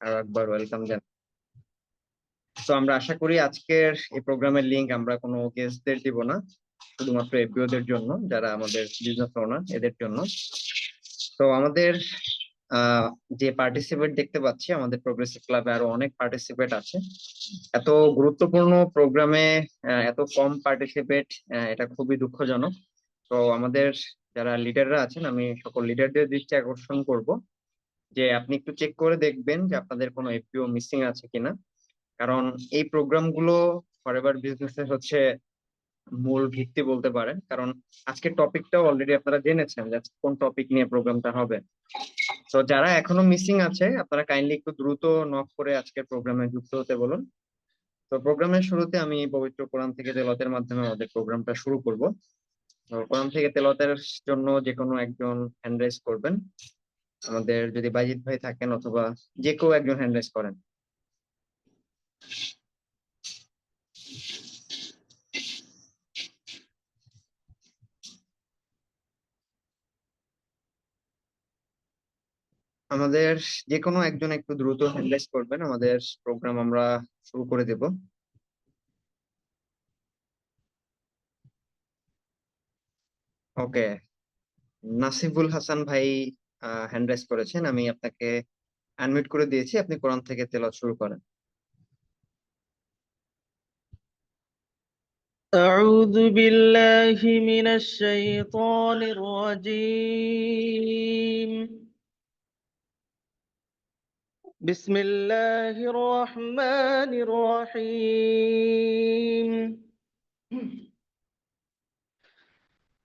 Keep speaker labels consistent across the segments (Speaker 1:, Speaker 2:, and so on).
Speaker 1: আর একবার ওয়েলকাম জানাই। তো আমরা আশা করি আজকের এই প্রোগ্রামের লিংক আমরা কোনো গেস্টদের দিব না, শুধুমাত্র এফবিওদের জন্য, যারা আমাদের বিজনেস ওনার এদের জন্য। তো আমাদের যে পার্টিসিপেট দেখতে পাচ্ছি, আমাদের প্রোগ্রেসিভ ক্লাবে আরো অনেক পার্টিসিপেট আছে। এত গুরুত্বপূর্ণ প্রোগ্রামে এত কম পার্টিসিপেট, এটা খুবই দুঃখজনক। তো আমাদের যারা লিডাররা আছেন, আমি সকল লিডারদের দৃষ্টি আকর্ষণ করব যে আপনি একটু চেক করে দেখবেন যে আপনাদের কোনো এফপিও মিসিং আছে কিনা। কারণ এই প্রোগ্রামগুলো ফরএভার বিজনেসের হচ্ছে মূল ভিত্তি বলতে পারেন। কারণ আজকের টপিকটাও অলরেডি আপনারা জেনেছেন যে আজকে কোন টপিক নিয়ে প্রোগ্রামটা হবে। তো যারা এখনো মিসিং আছে, আপনারা কাইন্ডলি একটু দ্রুত নক করে আজকের প্রোগ্রামে যুক্ত হতে বলুন। তো প্রোগ্রামের শুরুতে আমি পবিত্র কোরআন থেকে তেলাওয়াতের মাধ্যমে আমাদের প্রোগ্রামটা শুরু করব। তো কোরআন থেকে তেলাওয়াতের জন্য যে কোনো একজন হ্যান্ড রাইজ করবেন। আমাদের যদি বাইজিৎ ভাই থাকেন, অথবা যে কেউ একজন হ্যান্ড রাইজ করেন। আমাদের যে কোনো একজন একটু দ্রুত হ্যান্ড রাইজ করবেন, আমাদের প্রোগ্রাম আমরা শুরু করে দেব। ওকে, নাসিবুল হাসান ভাই হ্যান্ড রাইজ করেছেন, আমি আপনাকে আনমিউট করে দিয়েছি, আপনি কোরআন থেকে তেলাওয়াত শুরু করেন।
Speaker 2: أعوذ بالله من الشيطان الرجيم. بسم الله الرحمن الرحيم.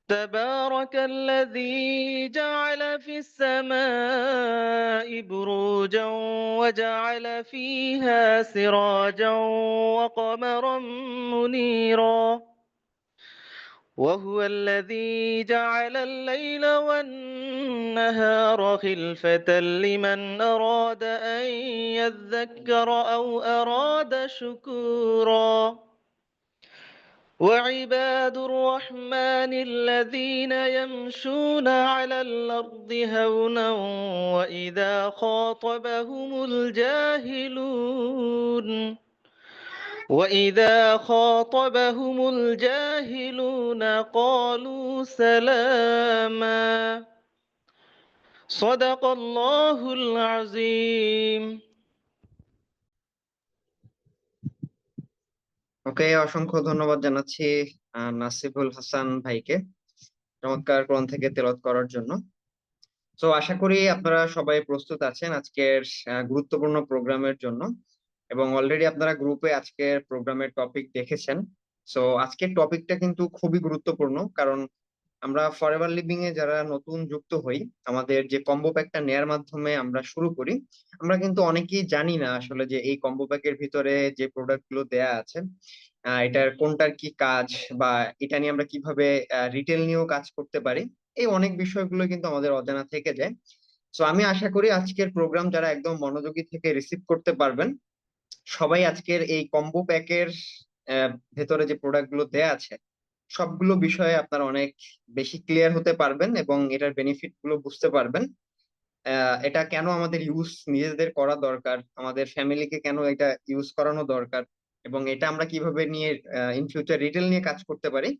Speaker 2: تبارك الذي جعل في السماء بروجا وجعل فيها سراجا وقمرا منيرا وهو الذي جعل الليل والنهار خلفة لمن أراد أن يذكر أو أراد شكورا وعباد الرحمن الذين يمشون على الأرض هونا وإذا خاطبهم الجاهلون قالوا سلاما صدق الله العظيم.
Speaker 1: ওকে, অসংখ্য ধন্যবাদ জানাচ্ছি নাসিবুল হাসান ভাইকে চমৎকার কোরআন থেকে তেলাওয়াত করার জন্য। তো আশা করি আপনারা সবাই প্রস্তুত আছেন আজকের গুরুত্বপূর্ণ প্রোগ্রামের জন্য, এবং অলরেডি আপনারা গ্রুপে আজকের প্রোগ্রামের টপিক দেখেছেন। সো আজকের টপিকটা কিন্তু খুবই গুরুত্বপূর্ণ, কারণ আমরা ফরএভার লিভিং এ যারা নতুন যুক্ত হই, আমাদের যে কম্বো প্যাকটা নেয়ার মাধ্যমে আমরা শুরু করি, আমরা কিন্তু অনেকেই জানি না আসলে যে এই কম্বো প্যাকের ভিতরে যে প্রোডাক্ট গুলো দেয়া আছে, এটার কোনটার কি কাজ, বা এটা নিয়ে আমরা কিভাবে রিটেল নিয়েও কাজ করতে পারি। এই অনেক বিষয়গুলো কিন্তু আমাদের অজানা থেকে যায়। তো আমি আশা করি আজকের প্রোগ্রাম যারা একদম মনোযোগী থেকে রিসিভ করতে পারবেন, সবাই আজকের এই কম্বো প্যাকের ভেতরে যে প্রোডাক্ট গুলো দেয়া আছে, সবগুলো বিষয়ে আপনারা অনেক বেশি ক্লিয়ার হতে পারবেন এবং এটার বেনিফিট গুলো বুঝতে পারবেন। এটা কেন আমাদের ইউজ নিজেদের করা দরকার, আমাদের ফ্যামিলিকে কেন এটা ইউজ করানো দরকার, এবং এটা আমরা কিভাবে নিয়ে ইন ফিউচার রিটেল নিয়ে কাজ করতে পারি।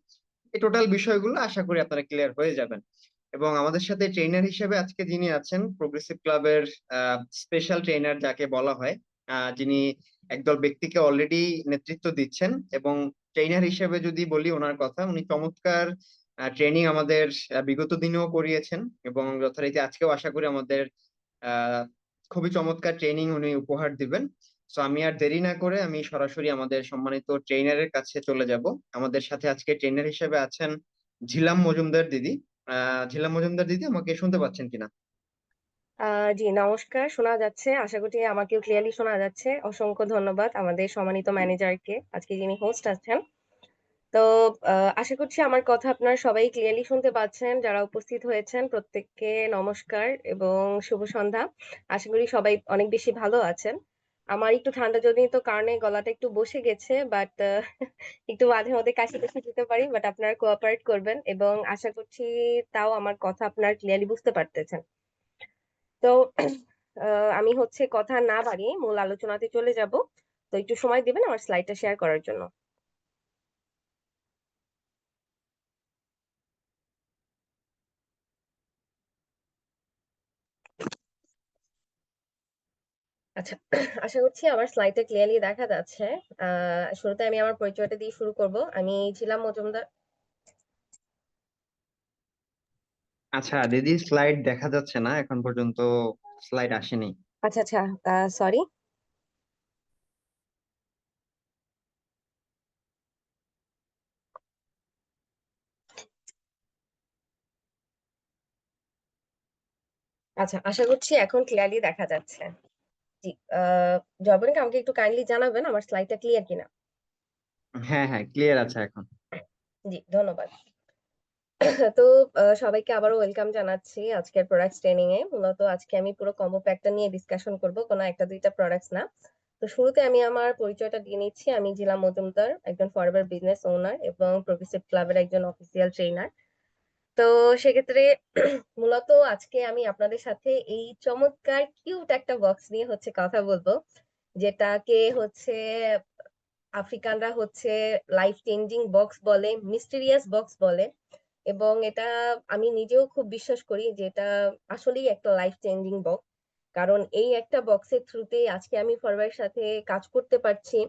Speaker 1: এই টোটাল বিষয়গুলো আশা করি আপনারা ক্লিয়ার হয়ে যাবেন। এবং আমাদের সাথে ট্রেনার হিসেবে আজকে যিনি আছেন, প্রোগ্রেসিভ ক্লাবের স্পেশাল ট্রেনার যাকে বলা হয়, যিনি একদল ব্যক্তিকে অলরেডি নেতৃত্ব দিচ্ছেন। এবং ট্রেনার হিসেবে যদি বলি ওনার কথা, উনি চমৎকার ট্রেনিং আমাদের বিগত দিনেও করিয়েছেন, এবং যথারীতি আজকেও আশা করি আমাদের আহ খুবই চমৎকার ট্রেনিং উনি উপহার দিবেন। তো আমি আর দেরি না করে আমি সরাসরি আমাদের সম্মানিত ট্রেনারের কাছে চলে যাব। আমাদের সাথে আজকে ট্রেনার হিসেবে আছেন ঝিলাম মজুমদার দিদি। ঝিলাম মজুমদার দিদি, আমাকে শুনতে পাচ্ছেন কিনা?
Speaker 3: জি নমস্কার, শোনা যাচ্ছে। আশা করি আমাকেও ক্লিয়ারলি শোনা যাচ্ছে। অসংখ্য ধন্যবাদ আমাদের সম্মানিত ম্যানেজারকে, আজকে যিনি হোস্ট আছেন। তো আশা করছি আমার কথা আপনারা সবাই ক্লিয়ারলি শুনতে পাচ্ছেন। যারা উপস্থিত হয়েছেন প্রত্যেককে নমস্কার এবং শুভ সন্ধ্যা। আশা করি সবাই অনেক বেশি ভালো আছেন। আমার একটু ঠান্ডা জনিত কারণে গলাটা একটু বসে গেছে, বাট একটু মাঝে মধ্যে কাশি টাশি দিতে পারি, বাট আপনারা কোঅপারেট করবেন এবং আশা করছি তাও আমার কথা আপনারা ক্লিয়ারলি বুঝতে পারতেছেন। তো আমি হচ্ছে কথা না বাড়িয়ে মূল আলোচনাতে চলে যাব। তো একটু সময় দিবেন আমার স্লাইডটা শেয়ার করার জন্য। আচ্ছা, আশা করছি আমার স্লাইডটা ক্লিয়ারলি দেখা যাচ্ছে। শুরুতে আমি আমার পরিচয়টা দিয়ে শুরু করব। আমি ছিলাম মজুমদার।
Speaker 1: আচ্ছা দিদি, স্লাইড দেখা যাচ্ছে না এখন পর্যন্ত, স্লাইড আসেনি।
Speaker 3: আচ্ছা আচ্ছা, সরি। আচ্ছা, আশা করছি এখন ক্লিয়ারলি দেখা যাচ্ছে। জি, জয়বনিক আমাকে একটু কাইন্ডলি জানাবেন আমার স্লাইডটা ক্লিয়ার কিনা।
Speaker 1: হ্যাঁ হ্যাঁ, ক্লিয়ার আছে এখন।
Speaker 3: জি, ধন্যবাদ। তো সবাইকে আবারও ওয়েলকাম জানাচ্ছি আজকের প্রোডাক্টস ট্রেনিং এ। মূলত আজকে আমি পুরো কম্বো প্যাকটা নিয়ে ডিসকাশন করব, কোনো একটা দুইটা প্রোডাক্টস না। তো শুরুতে আমি আমার পরিচয়টা দিয়ে নিচ্ছি। আমি জিলা মজুমদার, একজন ফরএভার বিজনেস ওনার এবং প্রোগ্রেসিভ ক্লাবের একজন অফিসিয়াল ট্রেনার। তো সেক্ষেত্রে মূলত আজকে আমি আপনাদের সাথে এই চমৎকার কিউট একটা বক্স নিয়ে হচ্ছে কথা বলবো, যেটাকে হচ্ছে আফ্রিকানরা হচ্ছে লাইফ চেঞ্জিং বক্স বলে, মিস্টেরিয়াস বক্স বলে। এবং এটা আমি নিজেও খুব বিশ্বাস করি যে এটা আসলেই একটা লাইফ চেঞ্জিং বক্স। কারণ এই একটা বক্সের থ্রুতে আজকে আমি ফরওয়ার্ডের সাথে কাজ করতে পারছি।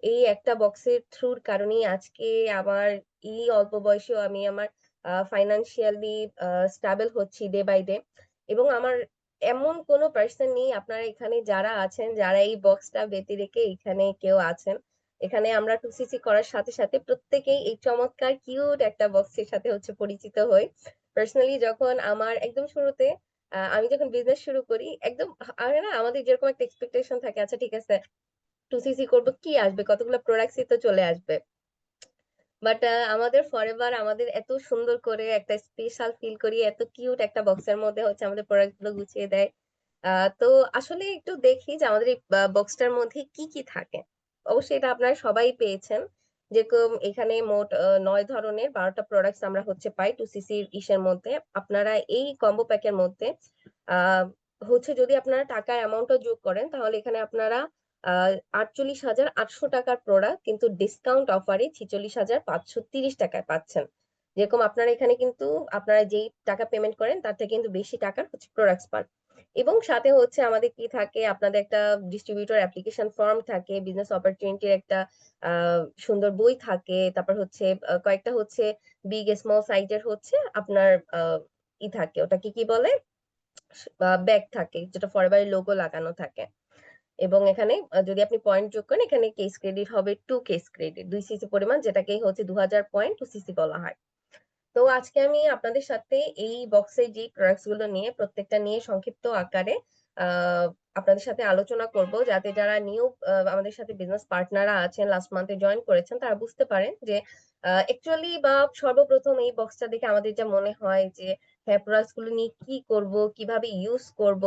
Speaker 3: এই একটা বক্সের থ্রুর কারণেই আজকে আমার এই অল্প বয়সেও আমি আমার ফাইনান্সিয়ালি স্টেবল হচ্ছি ডে বাই ডে। এবং আমার এমন কোনো পার্সন নেই আপনারা এখানে যারা আছেন যারা এই বক্সটা ব্যতি রেখে এখানে কেউ আছেন। এখানে আমরা 2cc করার সাথে সাথে প্রত্যেকেই এই চমৎকার কিউট একটা বক্সের সাথে হচ্ছে পরিচিত হই। পার্সোনালি যখন আমার একদম শুরুতে আমি যখন বিজনেস শুরু করি একদম না আমাদের যেরকম একটা এক্সপেকটেশন থাকে, আচ্ছা ঠিক আছে 2cc করবো, কি আসবে, কতগুলো প্রোডাক্টসই তো চলে আসবে। বাট আমাদের ফরএভার আমাদের এত সুন্দর করে একটা স্পেশাল ফিল করি, এত কিউট একটা বক্সের মধ্যে হচ্ছে আমাদের প্রোডাক্ট গুলো গুছিয়ে দেয়। তো আসলে একটু দেখি যে আমাদের এই বক্সটার মধ্যে কি কি থাকে। অবশ্যই এটা আপনারা সবাই পেয়েছেন। যেরকম এখানে মোট 9 ধরনের 12টা প্রোডাক্টস আমরা হচ্ছে পাই 2cc ইসের মধ্যে। আপনারা এই কম্বো প্যাকের মধ্যে আহ হচ্ছে যদি আপনারা টাকার অ্যামাউন্টটা যোগ করেন তাহলে এখানে আপনারা 48,800 টাকার প্রোডাক্ট কিন্তু ডিসকাউন্ট অফারে 46,530 টাকায় পাচ্ছেন। যেরকম আপনারা এখানে কিন্তু আপনারা যেই টাকা পেমেন্ট করেন তার থেকে কিন্তু বেশি টাকার হচ্ছে প্রোডাক্টস পান। এবং সাথে হচ্ছে আমাদের কি থাকে, আপনাদের একটা ডিস্ট্রিবিউটর অ্যাপ্লিকেশন ফর্ম থাকে, বিজনেস অপরচুনিটির একটা সুন্দর বই থাকে, তারপর হচ্ছে কয়েকটা হচ্ছে বিগ স্মল সাইজের হচ্ছে আপনার থাকে, ওটাকে কি বলে, ব্যাগ থাকে যেটা ফরএভারের লোগো লাগানো থাকে। এবং এখানে যদি আপনি পয়েন্ট যোগ করেন এখানে কেস ক্রেডিট হবে 2 কেস ক্রেডিট, 2cc পরিমাণ, যেটাকেই হচ্ছে 2000 পয়েন্ট 2cc বলা হয়। তো আজকে আমি আপনাদের সাথে এই বক্সে যে প্রোডাক্টস গুলো নিয়ে প্রত্যেকটা নিয়ে সংক্ষিপ্ত আকারে আহ আপনাদের সাথে আলোচনা করব, যাতে যারা নিউ আমাদের সাথে বিজনেস পার্টনাররা আছেন লাস্ট মান্থে জয়েন করেছেন তারা বুঝতে পারেন যে অ্যাকচুয়ালি বা সর্বপ্রথম এই বক্সটা দেখে আমাদের যা মনে হয় যে হ্যাঁ প্রোডাক্টস গুলো নিয়ে কি করব, কিভাবে ইউজ করব,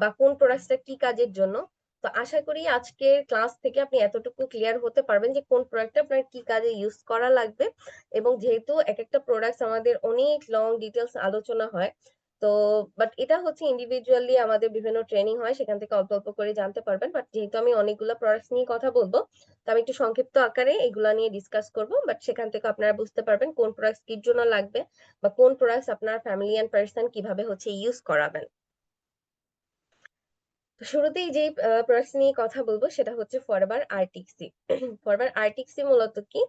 Speaker 3: বা কোন প্রোডাক্টসটা কি কাজের জন্য। তো আশা করি আজকের ক্লাস থেকে আপনি এতটুকু ক্লিয়ার হতে পারবেন যে কোন প্রোডাক্টটা আপনার কি কাজে ইউজ করা লাগবে। এবং যেহেতু এক একটা প্রোডাক্টস আমাদের অনেক লং ডিটেলস আলোচনা হয়, তো বাট এটা হচ্ছে ইন্ডিভিজুয়ালি আমাদের বিভিন্ন ট্রেনিং হয়, সেখান থেকে অল্প অল্প করে জানতে পারবেন। বাট যেহেতু আমি অনেকগুলো প্রোডাক্টস নিয়ে কথা বলবো, তো আমি একটু সংক্ষিপ্ত আকারে এগুলা নিয়ে ডিসকাস করব। বাট সেখান থেকে আপনারা বুঝতে পারবেন কোন প্রোডাক্টস কির জন্য লাগবে বা কোন প্রোডাক্টস আপনার ফ্যামিলি এন্ড পার্সন কিভাবে হচ্ছে ইউজ করাবেন। তো শুরুতেই যে প্রোডাক্টস নিয়ে কথা বলবো সেটা হচ্ছে ফরএভার আর্টিক্সি। ফরএভার আর্টিক্সি মূলত কি,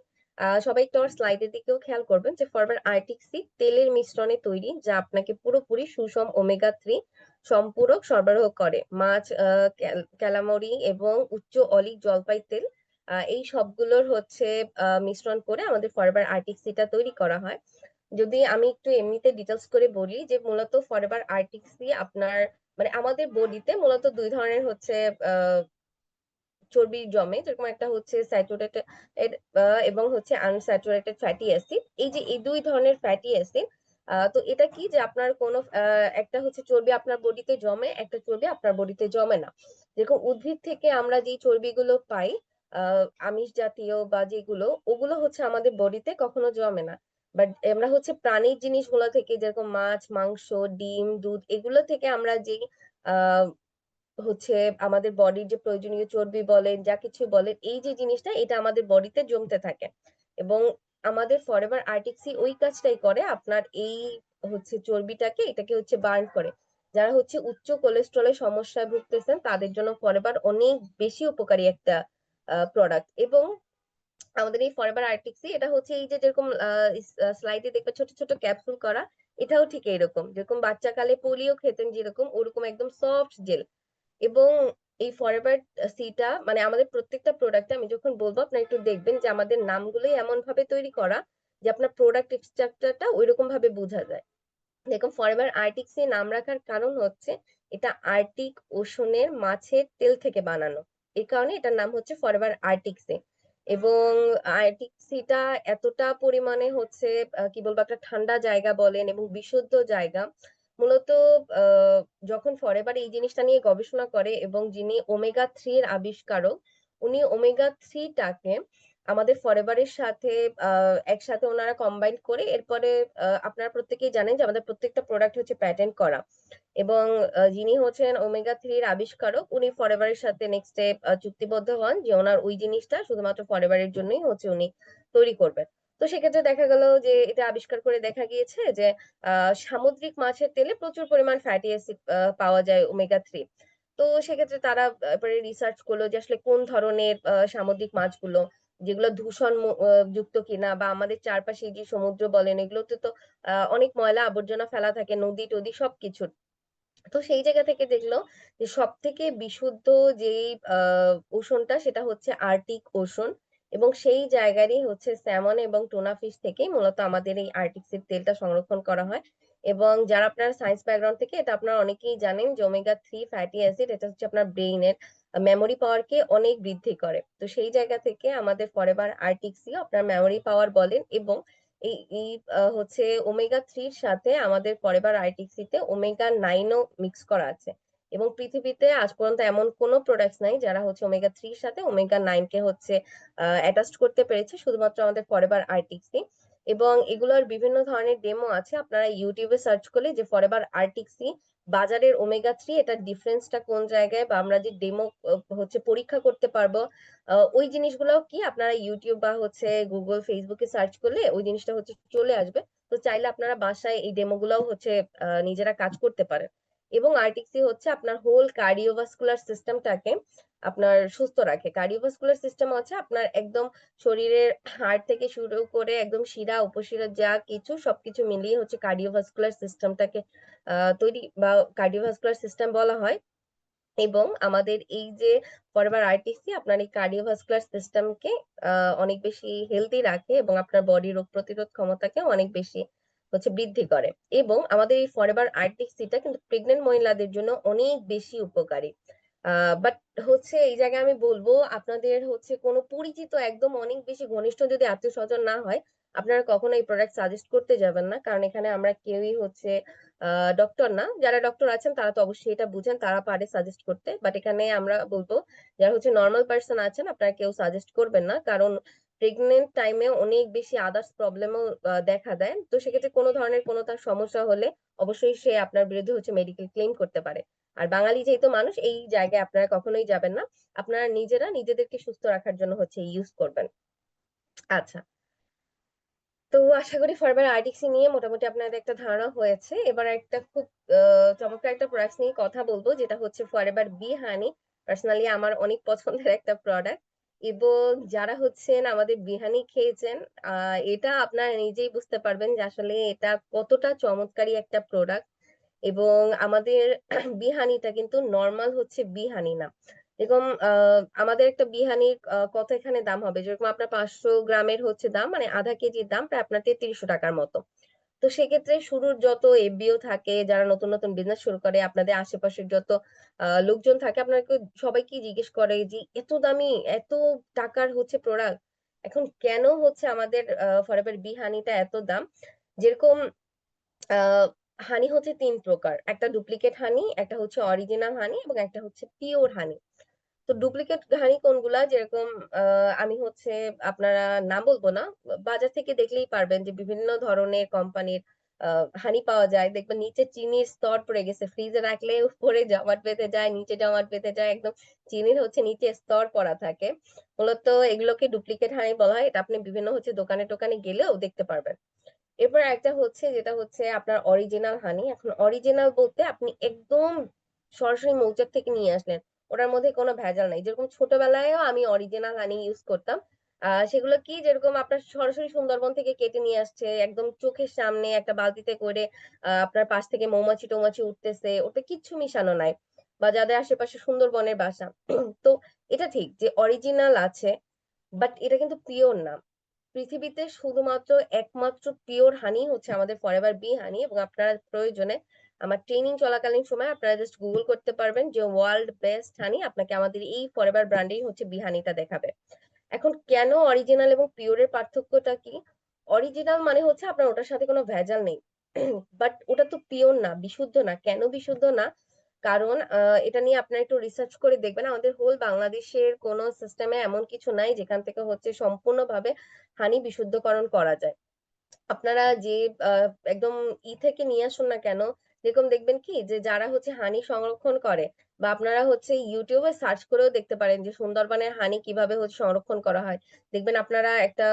Speaker 3: সবাই একটু আমার স্লাইডের দিকেও খেয়াল করবেন যে ফরএভার আর্টিক্সি তেলের মিশ্রণে তৈরি, যা আপনাকে পুরোপুরি সুষম ওমেগা 3 সম্পূরক সরবরাহ করে। মাছ, ক্যালামরি এবং উচ্চ অলিক জলপাই তেল, এই সবগুলোর হচ্ছে মিশ্রণ করে আমাদের ফরএভার আর্টিক্সিটা তৈরি করা হয়। যদি আমি একটু এমনিতে ডিটেলস করে বলি যে মূলত ফরএভার আর্টিক্সি আপনার মানে আমাদের বডিতে মূলত 2 ধরনের হচ্ছে আহ চর্বি জমে, যেরকম একটা হচ্ছে স্যাচুরেটেড এবং হচ্ছে আনস্যাচুরেটেড ফ্যাটি অ্যাসিড। এই যে এই 2 ধরনের ফ্যাটি অ্যাসিড, তো এটা কি যে আপনার কোন একটা হচ্ছে চর্বি আপনার বডিতে জমে, একটা চর্বি আপনার বডিতে জমে না। যেরকম উদ্ভিদ থেকে আমরা যে চর্বিগুলো পাই আমিষ জাতীয় বা যেগুলো, ওগুলো হচ্ছে আমাদের বডিতে কখনো জমে না। বাট আমরা হচ্ছে প্রাণীর জিনিসগুলো থেকে যেরকম মাছ, মাংস, ডিম, দুধ, এগুলো থেকে আমরা যে হচ্ছে আমাদের বডির যে প্রয়োজনীয় চর্বি বলেন যা কিছু বলেন, এই যে জিনিসটা এটা আমাদের বডিতে জমতে থাকে এবং আমাদের ফরএভার আর্টিক্সি ওই কাজটাই করে, আপনার এই হচ্ছে চর্বিটাকে এটাকে হচ্ছে বার্ন করে। যারা হচ্ছে উচ্চ কোলেস্ট্রলের সমস্যায় ভুগতেছেন তাদের জন্য ফরএভার অনেক বেশি উপকারী একটা প্রোডাক্ট। এবং আমাদের এই ফরএভার আর্টিক্সি এটা হচ্ছে এই যে যেরকম স্লাইডে দেখবে ছোট ছোট ক্যাপসুল করা, এটাও ঠিক এইরকম, যেরকম বাচ্চাকালে পোলিও খেতেন যেরকম ওরকম একদম সফট জেল। এবং এই ফরএভার সিটা মানে আমাদের প্রত্যেকটা প্রোডাক্টে আমি যখন বলবো আপনারা একটু দেখবেন যে আমাদের নামগুলোই এমন ভাবে তৈরি করা যে আপনার প্রোডাক্ট স্ট্রাকচারটা ওইরকম ভাবে বোঝা যায়। দেখুন ফরএভার আর্টিক্সি নাম রাখার কারণ হচ্ছে এটা আর্টিক ওশনের মাছের তেল থেকে বানানো, এই কারণে এটার নাম হচ্ছে ফরএভার আর্টিক্সি। এবং আর্টিক্সিটা এতটা পরিমাণে হচ্ছে কি বলবো একটা ঠান্ডা জায়গা বলেন এবং বিশুদ্ধ জায়গা। মূলত আহ, যখন ফরএভার এই জিনিসটা নিয়ে গবেষণা করে এবং যিনি ওমেগা 3 এর আবিষ্কারক, উনি ওমেগা 3টাকে আমাদের ফরএভারের সাথে একসাথে ওনারা কম্বাইন করে এরপরে আপনারা প্রত্যেকেই জানেন যে আমাদের প্রত্যেকটা প্রোডাক্ট হচ্ছে প্যাটেন্ট করা। এবং যিনি হচ্ছেন ওমেগা 3 এর আবিষ্কারক উনি ফরএভারের সাথে নেক্সটে চুক্তিবদ্ধ হন যে ওনার ওই জিনিসটা শুধুমাত্র ফরএভারের জন্যই হচ্ছে উনি তৈরি করবেন। তো সেক্ষেত্রে দেখা গেল যে এটা আবিষ্কার করে দেখা গিয়েছে যে সামুদ্রিক মাছের তেলে প্রচুর পরিমাণ ফ্যাটি অ্যাসিড পাওয়া যায় ওমেগা 3। তো সেক্ষেত্রে তারা এবারে রিসার্চ করলো যে আসলে কোন ধরনের সামুদ্রিক মাছগুলো যেগুলো দূষণ যুক্ত কিনা, বা আমাদের চারপাশে যে সমুদ্র বলেন এগুলোতে তো অনেক ময়লা আবর্জনা ফেলা থাকে, নদী টদী সবকিছু। তো সেই জায়গা থেকে দেখলো যে সব থেকে বিশুদ্ধ যেই ওশনটা সেটা হচ্ছে আর্টিক ওশন। এবং সেই জায়গারই হচ্ছে স্যামন এবং টুনা ফিশ থেকেই মূলত আমাদের এই আর্টিক্সের তেলটা সংরক্ষণ করা হয়। এবং যারা আপনার সায়েন্স ব্যাকগ্রাউন্ড থেকে এটা আপনারা অনেকেই জানেন যে ওমেগা 3 ফ্যাটি অ্যাসিড এটা হচ্ছে আপনার ব্রেইনের মেমোরি পাওয়ারকে অনেক বৃদ্ধি করে। তো সেই জায়গা থেকে আমাদের ফরএভার আর্টিক্সি আপনার মেমোরি পাওয়ার বলেন এবং এই এই হচ্ছে ওমেগা 3 এর সাথে আমাদের ফরএভার আইটিসিতে ওমেগা 9 ও মিক্স করা আছে। এবং পৃথিবীতে আজ পর্যন্ত এমন কোনো প্রোডাক্টস নাই যারা হচ্ছে ওমেগা 3 এর সাথে ওমেগা 9 কে হচ্ছে অ্যাটাচড করতে পেরেছে, শুধুমাত্র আমাদের ফরএভার আর্টিক্সি। এবং এগুলোর বিভিন্ন ধরনের ডেমো আছে, আপনারা ইউটিউবে সার্চ করলে যে ফরএভার আর্টিক্সি বাজারের ওমেগা 3 এটার ডিফারেন্সটা কোন জায়গায়, বা আমরা যে ডেমো হচ্ছে পরীক্ষা করতে পারবো ওই জিনিসগুলো কি আপনারা ইউটিউব বা হচ্ছে গুগল ফেসবুকে সার্চ করলে ওই জিনিসটা হচ্ছে চলে আসবে। তো চাইলে আপনারা বাসায় এই ডেমো গুলাও হচ্ছে নিজেরা কাজ করতে পারেন। এবং আরটিক্সি হচ্ছে আপনার হোল কার্ডিওভাস্কুলার সিস্টেমটাকে আপনার সুস্থ রাখে। কার্ডিওভাস্কুলার সিস্টেম হচ্ছে আপনার একদম শরীরের হাড় থেকে শুরু করে একদম শিরা উপশিরা যা কিছু সবকিছু মিলিয়ে হচ্ছে কার্ডিওভাস্কুলার সিস্টেমটাকে তৈরি বা কার্ডিওভাস্কুলার সিস্টেম বলা হয়। এবং আমাদের এই যে ফরএভার আরটিসি আপনার এই কার্ডিওভাস্কুলার সিস্টেমকে অনেক বেশি হেলদি রাখে এবং আপনার বডি রোগ প্রতিরোধ ক্ষমতাকে অনেক বেশি হচ্ছে বৃদ্ধি করে। এবং আমাদের এই ফরএভার আরটিসিটা কিন্তু প্রেগনেন্ট মহিলাদের জন্য অনেক বেশি উপকারী। বাট হচ্ছে এই জায়গায় আমি বলবো আপনাদের হচ্ছে কোনো পরিচিত একদম অনেক বেশি ঘনিষ্ঠ যদি আত্মীয় স্বজন না হয় আপনারা কখনো এই প্রোডাক্ট সাজেস্ট করতে যাবেন না, কারণ এখানে আমরা কেউই হচ্ছে ডক্টর না। যারা ডক্টর আছেন তারা তো অবশ্যই এটা বুঝেন, তারা পারে সাজেস্ট করতে, বাট এখানে আমরা বলবো যারা হচ্ছে নর্মাল পার্সন আছেন আপনারা কেউ সাজেস্ট করবেন না, কারণ প্রেগনেন্ট টাইমে অনেক বেশি আদার্স প্রবলেমও দেখা দেয়। তো সেক্ষেত্রে কোনো ধরনের কোনো তার সমস্যা হলে অবশ্যই সে আপনার বিরুদ্ধে হচ্ছে মেডিকেল ক্লেম করতে পারে। আর বাঙালি যেহেতু মানুষ এই জায়গায় আপনারা কখনোই যাবেন না, আপনারা নিজেরা নিজেদেরকে সুস্থ রাখার জন্য হচ্ছে ইউজ করবেন। আচ্ছা, তো আশা করি ফরএভার আইডিক্সি নিয়ে মোটামুটি আপনাদের একটা ধারণা হয়েছে। এবার একটা খুব চমৎকার একটা প্রোডাক্ট নিয়ে কথা বলবো যেটা হচ্ছে ফরএভার বি হানি। পার্সোনালি আমার অনেক পছন্দের একটা প্রোডাক্ট। এবং যারা হচ্ছেন আমাদের বিহানি খেয়েছেন এটা আপনারা নিজেই বুঝতে পারবেন যে আসলে এটা কতটা চমৎকারী একটা প্রোডাক্ট। এবং আমাদের বিহানিটা কিন্তু নর্মাল হচ্ছে বিহানি না। এরকম আমাদের একটা বিহানির কত এখানে দাম হবে, যেরকম আপনার 500 গ্রামের হচ্ছে দাম মানে আধা কেজির দাম প্রায় আপনার 3300 টাকার মতো। তো সেক্ষেত্রে শুরুর যত এফবিও থাকে যারা নতুন নতুন বিজনেস শুরু করে আপনাদের আশেপাশের যত লোকজন থাকে আপনাকে সবাইকে জিজ্ঞেস করে যে এত দামি এত টাকার হচ্ছে প্রোডাক্ট এখন কেন হচ্ছে আমাদের ফরএভার বি হানিটা এত দাম। যেরকম আহ হানি হচ্ছে 3 প্রকার, একটা ডুপ্লিকেট হানি, একটা হচ্ছে অরিজিনাল হানি এবং একটা হচ্ছে পিওর হানি। তো ডুপ্লিকেট হানি কোনগুলা, যেরকম আমি হচ্ছে আপনারা নাম বলবো না, বাজার থেকে দেখলেই পারবেন যে বিভিন্ন ধরনের কোম্পানির হানি পাওয়া যায়, দেখবেন নিচে চিনির স্তর পড়ে গেছে, ফ্রিজে রাখলে উপরে জমাট বেঁধে যায়, নিচে জমাট বেঁধে যায়, একদম চিনির হচ্ছে নিচে স্তর পড়া থাকে। মূলত এগুলোকে ডুপ্লিকেট হানি বলা হয়। এটা আপনি বিভিন্ন হচ্ছে দোকানে টোকানে গেলেও দেখতে পারবেন। এরপর একটা হচ্ছে যেটা হচ্ছে আপনার অরিজিনাল হানি। এখন অরিজিনাল বলতে আপনি একদম সরাসরি মৌচাক থেকে নিয়ে আসলেন, ওটার মধ্যে কোনো ভেজাল নাই। যেরকম ছোটবেলায়ও আমি অরিজিনাল হানি ইউজ করতাম। সেগুলো কি, যেরকম আপনার সরাসরি সুন্দরবন থেকে কেটে নিয়ে আসছে, একদম চোখের সামনে একটা বালতিতে করে আপনার পাশ থেকে মৌমাছি টৌমাছি উঠতেছে, ওতে কিচ্ছু মিশানো নাই। বা যাদের আশেপাশে সুন্দরবনের বাসা তো এটা ঠিক যে অরিজিনাল আছে, বাট এটা কিন্তু পিওর না। পৃথিবীতে শুধুমাত্র একমাত্র পিওর হানি হচ্ছে আমাদের ফরএভার বি হানি। এবং আপনারা প্রয়োজনে আমার ট্রেনিং চলাকালীন সময় আপনারা জাস্ট গুগল করতে পারবেন যে ওয়ার্ল্ড বেস্ট হানি, আপনাকে আমাদের এই ফরএভার ব্র্যান্ডেই হচ্ছে বি হানিটা দেখাবে। এখন কেন অরিজিনাল এবং পিওরের পার্থক্যটা কি? অরিজিনাল মানে হচ্ছে আপনার ওটার সাথে কোনো ভেজাল নেই, বাট ওটা তো পিওর না, বিশুদ্ধ না। কেন বিশুদ্ধ না? কারণ এটা নিয়ে আপনারা একটু রিসার্চ করে দেখবেন, আমাদের হোল বাংলাদেশের কোনো সিস্টেমে এমন কিছু নাই যেখান থেকে হচ্ছে সম্পূর্ণভাবে হানি বিশুদ্ধকরণ করা যায়। আপনারা যে একদম থেকে নিয়ে আসুন না কেন, যেরকম দেখবেন কি যে যারা হচ্ছে হানি সংরক্ষণ করে, বা আপনারা হচ্ছে ইউটিউবে সার্চ করেও দেখতে পারেন যে সুন্দরবনের হানি কিভাবে হচ্ছে সংরক্ষণ করা হয়। দেখবেন আপনারা একটা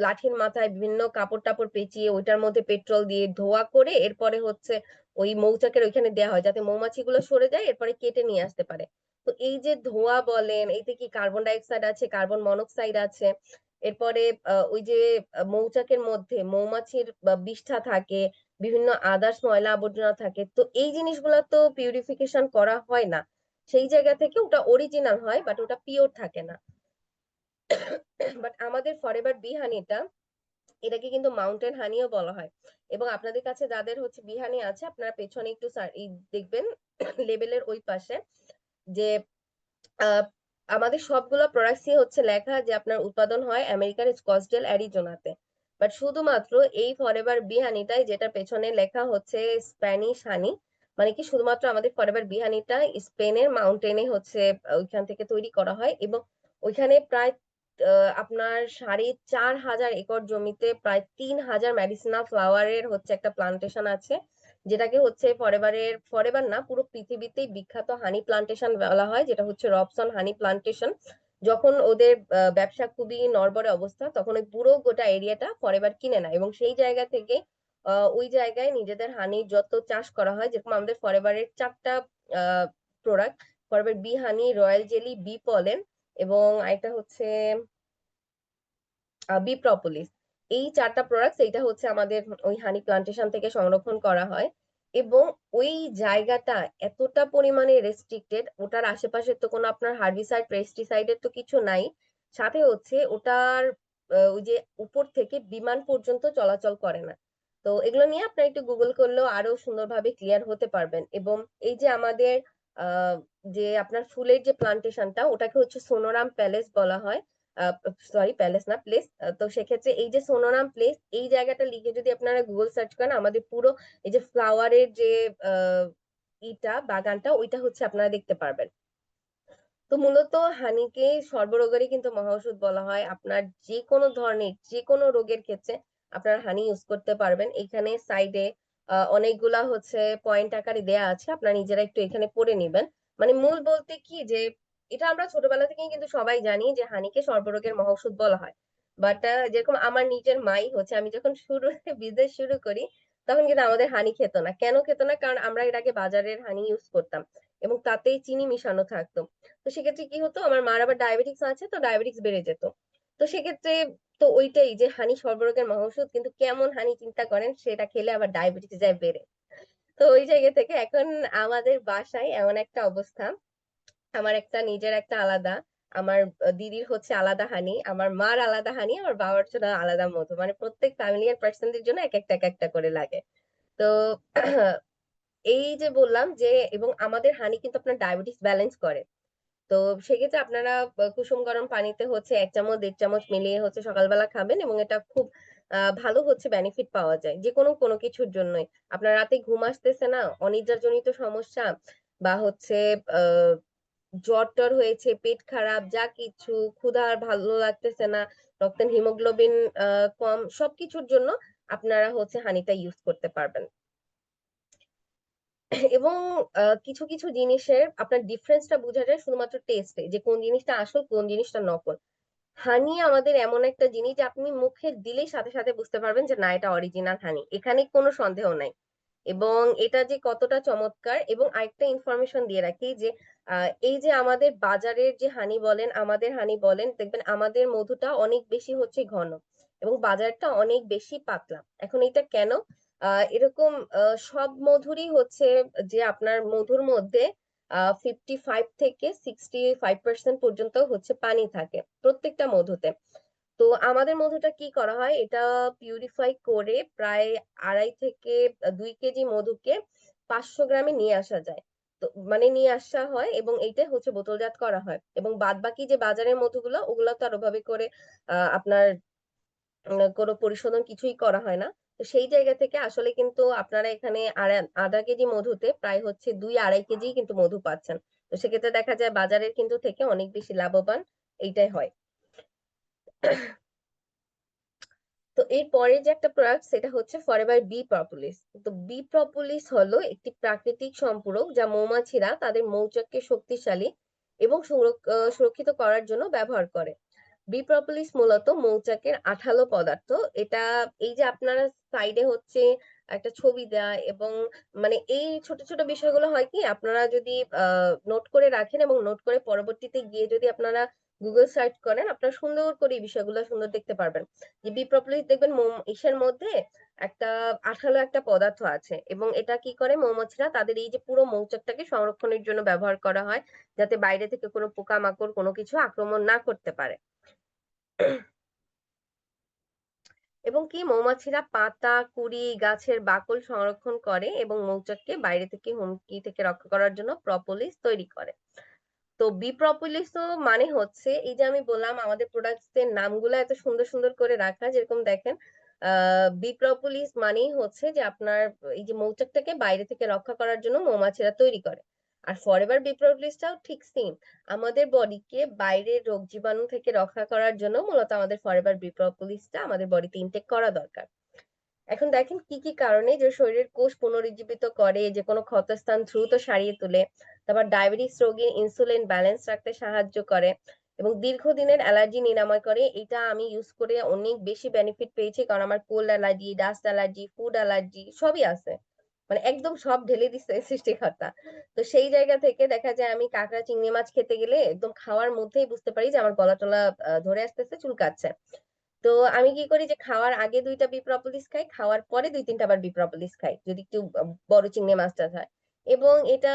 Speaker 3: লাঠির মাথায় বিভিন্ন কাপড় টাপড় পেঁচিয়ে ওইটার মধ্যে পেট্রোল দিয়ে ধোয়া করে এরপরে হচ্ছে ওই মৌচাকের ওইখানে দেওয়া হয়, যাতে মৌমাছিগুলো সরে যায়, এরপরে কেটে নিয়ে আসতে পারে। তো এই যে ধোঁয়া বলেন, এতে কি কার্বন ডাই অক্সাইড আছে, কার্বন মনোক্সাইড আছে, এরপরে ওই যে মৌচাকের মধ্যে মৌমাছির বিষ্ঠা থাকে, বিভিন্ন আদার্স ময়লা আবর্জনা থাকে, তো এই জিনিসগুলো তো পিউরিফিকেশন করা হয় না। সেই জায়গা থেকে ওটা অরিজিনাল হয়, বাট ওটা পিওর থাকে না। বাট আমাদের ফরএভার বি হানিটা, এটাকে কিন্তু মাউন্টেন হানিও বলা হয়। এবং আপনাদের কাছে যাদের হচ্ছে বি হানি আছে, আপনারা পেছনে একটু দেখবেন লেবেলের ওই পাশে যে আহ, আমাদের সবগুলো প্রোডাক্টসই হচ্ছে লেখা যে আপনার উৎপাদন হয় আমেরিকার স্কটসডেল অ্যারিজোনাতে। বাট শুধুমাত্র এই ফরএভার বি হানিটাই, যেটা পেছনে লেখা হচ্ছে স্প্যানিশ হানি, মানে কি শুধুমাত্র আমাদের ফরএভার বি হানিটা স্পেনের মাউন্টেনে হচ্ছে ওইখান থেকে তৈরি করা হয়। এবং ওইখানে প্রায় আপনার 4,500 একর জমিতে প্রায় 3,000 মেডিসিনাল ফ্লাওয়ারের হচ্ছে একটা প্লান্টেশন আছে, যেটাকে হচ্ছে ফরএভার না, পুরো পৃথিবীতেই বিখ্যাত হানি প্লান্টেশন বলা হয়, যেটা হচ্ছে রবসন হানি প্লান্টেশন। যখন ওদের ব্যবসা খুবই নড়বড়ে অবস্থা, তখন ওই পুরো গোটা এরিয়াটা ফরএভার কিনে নেয়, এবং সেই জায়গা থেকে ওই জায়গায় নিজেদের হানি যত চাষ করা হয়, যেরকম আমাদের ফরএভারের 4টা প্রোডাক্ট, ফরএভার বি হানি, রয়্যাল জেলি, বি পলেন, এবং এটা হচ্ছে বি প্রপোলিস। এই 4টা প্রোডাক্টস এইটা হচ্ছে আমাদের ওই হানি প্লান্টেশন থেকে সংরক্ষণ করা হয়। এবং ওই জায়গাটা এতটা পরিমাণে রেস্ট্রিক্টেড, ওটার আশেপাশে তো কোনো আপনার হার্বিসাইড পেস্টিসাইডের তো কিছু নাই। সাথে হচ্ছে ওটার ওই যে উপর থেকে বিমান পর্যন্ত চলাচল করে না। তো এগুলো নিয়ে আপনার একটু গুগল করলেও আরো সুন্দরভাবে ক্লিয়ার হতে পারবেন। এবং এই যে আমাদের আহ যে আপনার ফুলের যে প্লান্টেশনটা, ওটাকে হচ্ছে সোনোরাম প্যালেস বলা হয়। সরি, প্যালেস না, প্লেস। তো সেক্ষেত্রে এই যে সোনোরাম প্লেস, এই জায়গাটা লিখে যদি আপনারা গুগল সার্চ করেন, আমাদের পুরো এই যে ফ্লাওয়ারের যে আহ বাগানটা, ওইটা হচ্ছে আপনারা দেখতে পারবেন। তো মূলত হানিকে সর্বরোগেরই কিন্তু মহা ওষুধ বলা হয়। আপনার যে কোনো ধরনের যে কোনো রোগের ক্ষেত্রে আপনার হানি ইউজ করতে পারবেন। এখানে সাইডে অনেকগুলা হচ্ছে পয়েন্ট আকারে দেয়া আছে, আপনারা নিজেরা একটু এখানে পড়ে নিবেন। মানে মূল বলতে কি যে এটা আমরা ছোটবেলা থেকেই কিন্তু সবাই জানি যে হানিকে সর্বরোগের মহা ওষুধ বলা হয়। বাট যেরকম আমার নিজের মাই হচ্ছে, আমি যখন বিজনেস শুরু করি, তখন কিন্তু আমাদের হানি খেত না। কেন খেত না? কারণ আমরা এর আগে বাজারের হানি ইউজ করতাম, এবং তাতেই চিনি মিশানো থাকতো। তো সেক্ষেত্রে কি হতো, আমার মার আবার ডায়াবেটিস আছে, তো ডায়াবেটিস বেড়ে যেত। তো সেক্ষেত্রে তো ওইটাই যে হানি সর্বরোগের মহা ওষুধ, কিন্তু কেমন হানি চিন্তা করেন, সেটা খেলে আবার ডায়াবেটিস যায় বেড়ে। তো ওই জায়গা থেকে এখন আমাদের বাসায় এমন একটা অবস্থা, আমার একটা নিজের একটা আলাদা, আমার দিদির হচ্ছে আলাদা হানি, আমার মার আলাদা হানি, আমার বাবার জন্য আলাদা মধু, মানে প্রত্যেক ফ্যামিলি আর পার্সনদের জন্য এক একটা করে লাগে। তো এই যে বললাম যে, এবং আমাদের হানি কিন্তু আপনার ডায়াবেটিস ব্যালেন্স করে। তো সেক্ষেত্রে আপনারা কুসুম গরম পানিতে হচ্ছে 1 চামচ 1.5 চামচ মিলিয়ে হচ্ছে সকালবেলা খাবেন, এবং এটা খুব ভালো হচ্ছে বেনিফিট পাওয়া যায় যে কোনো কোনো কিছুর জন্যই। আপনার রাতে ঘুম আসতেছে না, অনিদ্রা জনিত সমস্যা, বা হচ্ছে আহ জ্বর টর হয়েছে, পেট খারাপ, যা কিছু, ক্ষুধা আর ভালো লাগতেছে না, রক্তের হিমোগ্লোবিন কম, সবকিছুর জন্য আপনারা হচ্ছে হানিটা ইউজ করতে পারবেন। এবং কিছু কিছু জিনিসের আপনার ডিফারেন্সটা বোঝা যায় শুধুমাত্র টেস্টে, যে কোন জিনিসটা আসল কোন জিনিসটা নকল। হানি আমাদের এমন একটা জিনিস যে আপনি মুখে দিলেই সাথে সাথে বুঝতে পারবেন যে না, এটা অরিজিনাল হানি, এখানে কোনো সন্দেহ নাই। এবং এটা যে কতটা চমৎকার। এবং আরেকটা ইনফরমেশন দিয়ে রাখি যে এই যে আমাদের বাজারের যে হানি বলেন, আমাদের হানি বলেন, দেখবেন আমাদের মধুটা অনেক বেশি হচ্ছে ঘন এবং বাজারটা অনেক বেশি পাতলা। এখন এটা কেন? এরকম সব মধুরই হচ্ছে যে আপনার মধুর মধ্যে 55 থেকে 65% পর্যন্ত হচ্ছে পানি থাকে প্রত্যেকটা মধুতে। তো আমাদের মধুটা কি করা হয়, এটা পিউরিফাই করে প্রায় 2.5 থেকে 2 কেজি মধুকে 500 গ্রামে নিয়ে আসা যায়। তো মানে নিয়ে আসা হয় এবং এইটা হচ্ছে বোতলজাত করা হয়। এবং বাদ বাকি যে বাজারের মধুগুলো, ওগুলো তো আর ওভাবে করে আপনার কোনো পরিশোধন কিছুই করা হয় না। তো সেই জায়গা থেকে আসলে কিন্তু আপনারা এখানে আধা কেজি মধুতে প্রায় হচ্ছে 2-2.5 কেজি কিন্তু মধু পাচ্ছেন। তো সেক্ষেত্রে দেখা যায় বাজারের কিন্তু থেকে অনেক বেশি লাভবান এইটাই হয়। তো এর পরে যে একটা প্রোডাক্ট, সেটা হচ্ছে ফরএভার বি প্রপোলিস। তো বি প্রপোলিস হলো একটি প্রাকৃতিক সম্পূরক যা মৌমাছিরা তাদের মৌচাককে শক্তিশালী এবং সুরক্ষিত করার জন্য ব্যবহার করে। বি প্রপোলিস মূলত মৌচাকের আঠালো পদার্থ। এটা এই যে আপনারা সাইডে হচ্ছে একটা ছবি দেয়া, এবং মানে এই ছোট ছোট বিষয়গুলো হয় কি, আপনারা যদি নোট করে রাখেন এবং নোট করে পরবর্তীতে গিয়ে যদি আপনারা গুগল সার্চ করেন, আপনারা সুন্দর করে এই বিষয়গুলো সুন্দর দেখতে পারবেন। যে বি প্রপোলিস দেখবেন ইসের মধ্যে একটা আঠালো একটা পদার্থ আছে, এবং এটা কি করে, মৌমাছিরা তাদের এই যে পুরো মৌচাকটাকে সংরক্ষণের জন্য ব্যবহার করা হয়, যাতে বাইরে থেকে কোনো পোকামাকড় কোনো কিছু আক্রমণ না করতে পারে। এবং কি মৌমাছিরা পাতা, কুড়ি, গাছের বাকল সংরক্ষণ করে এবং মৌচাককে বাইরে থেকে হুমকি থেকে রক্ষা করার জন্য প্রপোলিস তৈরি করে। তো বি প্রপোলিস মানে হচ্ছে এই যে আমি বললাম আমাদের প্রোডাক্টস এর নামগুলো এত সুন্দর সুন্দর করে রাখা, যেরকম দেখেন বি প্রপোলিস মানেই হচ্ছে যে আপনার এই যে মৌচাকটাকে বাইরে থেকে রক্ষা করার জন্য মৌমাছিরা তৈরি করে। আর ফরএভার বি প্রপোলিসটাও ঠিক সেম, আমাদের বডিকে বাইরের রোগ জীবাণু থেকে রক্ষা করার জন্য মূলত আমাদের ফরএভার বি প্রপোলিসটা আমাদের বডিতে ইনটেক করা দরকার। এখন দেখেন কি কি কারণে যে শরীরের কোষ পুনরুজ্জীবিত করে, যে কোনো ক্ষতস্থান দ্রুত সারিয়ে তোলে, তারপর ডায়াবেটিস রোগীর ইনসুলিন ব্যালেন্স রাখতে সাহায্য করে এবং দীর্ঘদিনের অ্যালার্জি নিরাময় করে। এটা আমি ইউজ করে অনেক বেশি বেনিফিট পেয়েছি, কারণ আমার cold allergy, dust allergy, food allergy সবই আছে, মানে একদম সব ঢেলে দিচ্ছে সৃষ্টিকর্তা। তো সেই জায়গা থেকে দেখা যায় আমি কাঁকড়া চিংড়ি মাছ খেতে গেলে একদম খাওয়ার মধ্যেই বুঝতে পারি যে আমার গলা টলা ধরে আসতেছে, চুলকাচ্ছে। তো আমি কি করি, যে খাওয়ার আগে 2টা বি প্রপোলিস খাই, খাওয়ার পরে 2-3টা আবার বি প্রপোলিস খাই যদি একটু বড় চিংড়ি মাছটা হয়। এবং এটা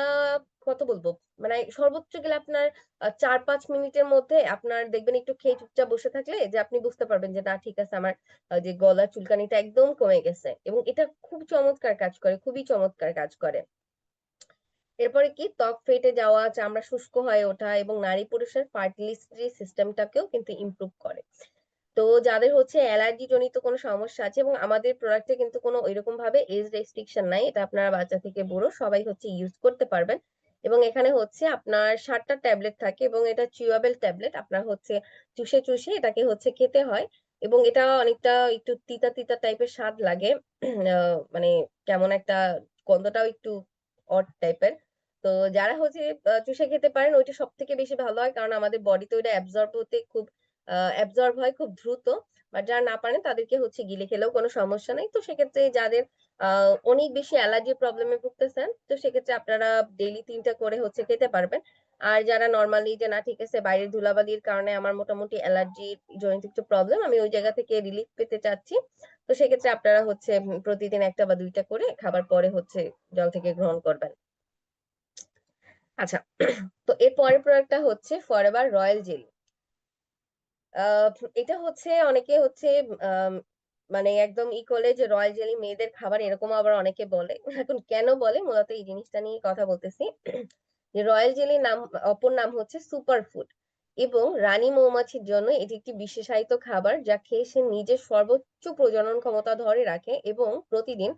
Speaker 3: কত বলবো, মানে সর্বোচ্চ গেলে আপনার 4-5 মিনিটের মধ্যে আপনার দেখবেন একটু খেয়ে চুপচাপ বসে থাকলে যে আপনি বুঝতে পারবেন যে না ঠিক আছে, আমার যে গলার চুলকানিটা একদম কমে গেছে। এবং এটা খুব চমৎকার কাজ করে, খুবই চমৎকার কাজ করে। এরপরে কি, ত্বক ফেটে যাওয়া, চামড়া শুষ্ক হয়ে ওঠা এবং নারী পুরুষের ফার্টিলিটি সিস্টেমটাকেও কিন্তু ইমপ্রুভ করে। তো যাদের হচ্ছে অ্যালার্জি জনিত কোনো সমস্যা আছে, এবং আমাদের প্রোডাক্টে কিন্তু কোনো ওইরকম ভাবে এজ রেস্ট্রিকশন নাই, এটা আপনারা বাচ্চা থেকে বুড়ো সবাই হচ্ছে ইউজ করতে পারবেন। এবং এখানে হচ্ছে আপনার 7টা ট্যাবলেট থাকে, এবং এটা চিউয়েবল ট্যাবলেট, আপনার হচ্ছে চুষে চুষে এটাকে হচ্ছে খেতে হয়। এবং এটা অনেকটা একটু তিতা তিতা টাইপের স্বাদ লাগে, মানে কেমন একটা গন্ধটাও একটু অড টাইপের। তো যারা হচ্ছে চুষে খেতে পারেন ওইটা সব থেকে বেশি ভালো হয়, কারণ আমাদের বডিতে ওইটা অ্যাবজর্ব হতে খুব অ্যাবজর্ব হয় খুব দ্রুত। বাট যারা না পারেন তাদেরকে হচ্ছে গিলে খেলেও কোনো সমস্যা নাই। তো সেক্ষেত্রে যাদের অনেক বেশি অ্যালার্জি প্রবলেমে ভুগতেছেন, তো সেক্ষেত্রে আপনারা ডেইলি 3টা করে হচ্ছে খেতে পারবেন। আর যারা নর্মালি যে না ঠিক আছে বাইরের ধুলাবালির কারণে আমার মোটামুটি অ্যালার্জি জনিত একটু প্রবলেম, আমি ওই জায়গা থেকে রিলিফ পেতে চাচ্ছি, তো সেক্ষেত্রে আপনারা হচ্ছে প্রতিদিন 1টা বা 2টা করে খাবার পরে হচ্ছে জল থেকে গ্রহণ করবেন। আচ্ছা, তো এর পরের প্রোডাক্টটা হচ্ছে ফরএভার রয়্যাল জেলি। আহ এটা হচ্ছে অনেকে হচ্ছে আহ মানে একদম করলে যে রয়্যাল জেলি মেয়েদের খাবার, এরকম আবার অনেকে বলে। এখন কেন বলে মূলত এই জিনিসটা নিয়ে কথা বলতেছি। যে রয়্যাল জেলির নাম, অপর নাম হচ্ছে সুপার ফুড, এবং রানী মৌমাছির জন্য এটি একটি বিশেষায়িত খাবার যা খেয়ে সে নিজের সর্বোচ্চ প্রজনন ক্ষমতা ধরে রাখে এবং প্রতিদিন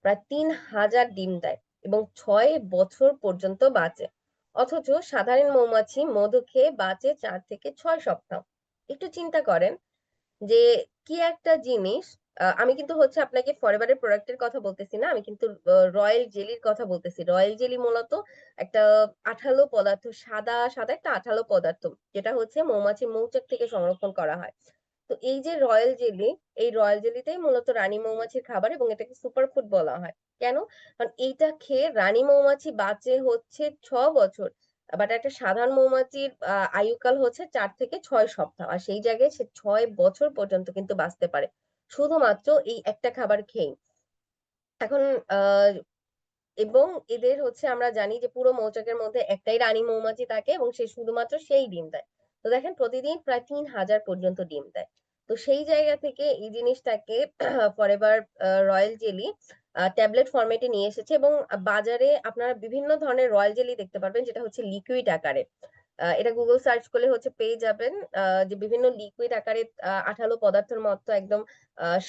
Speaker 3: প্রায় 3000 ডিম দেয় এবং 6 বছর পর্যন্ত বাঁচে। অথচ সাধারণ মৌমাছি মধু খেয়ে বাঁচে 4 থেকে 6 সপ্তাহ। একটু চিন্তা করেন যে কি একটা জিনিস আমি কিন্তু হচ্ছে আপনাকে ফরএভারের প্রোডাক্টের কথা বলতেছি না, আমি কিন্তু রয়্যাল জেলির কথা বলতেছি। রয়্যাল জেলি মূলত একটা আঠালো পদার্থ, সাদা সাদা একটা আঠালো পদার্থ, যেটা হচ্ছে মৌমাছির মৌচাক থেকে সংরক্ষণ করা হয়। তো এই যে রয়্যাল জেলি, এই রয়্যাল জেলিটাই মূলত রানী মৌমাছির খাবার এবং এটাকে সুপার ফুড বলা হয়। কেন? কারণ এইটা খেয়ে রানী মৌমাছি বাঁচে হচ্ছে 6 বছর, বাট একটা সাধারণ মৌমাছির আয়ুকাল হচ্ছে 4 থেকে 6 সপ্তাহ, আর সেই জায়গায় সে 6 বছর পর্যন্ত কিন্তু বাঁচতে পারে শুধুমাত্র এই একটা খাবার খেয়ে। এখন আহ এবং এদের হচ্ছে আমরা জানি যে পুরো মৌচাকের মধ্যে একটাই রানী মৌমাছি থাকে এবং সে শুধুমাত্র সেই ডিম দেয়। তো দেখেন প্রতিদিন প্রায় 3000 পর্যন্ত ডিম দেয়। তো সেই জায়গা থেকে এই জিনিসটাকে ফরএভার রয়্যাল জেলি ট্যাবলেট ফরম্যাটে নিয়ে এসেছে এবং বাজারে আপনারা বিভিন্ন ধরনের রয়্যাল জেলি দেখতে পারবেন, যেটা হচ্ছে লিকুইড আকারে। এটা গুগল সার্চ করলে হচ্ছে পেয়ে যাবেন যে বিভিন্ন লিকুইড আকারে আঠালো পদার্থের মতো একদম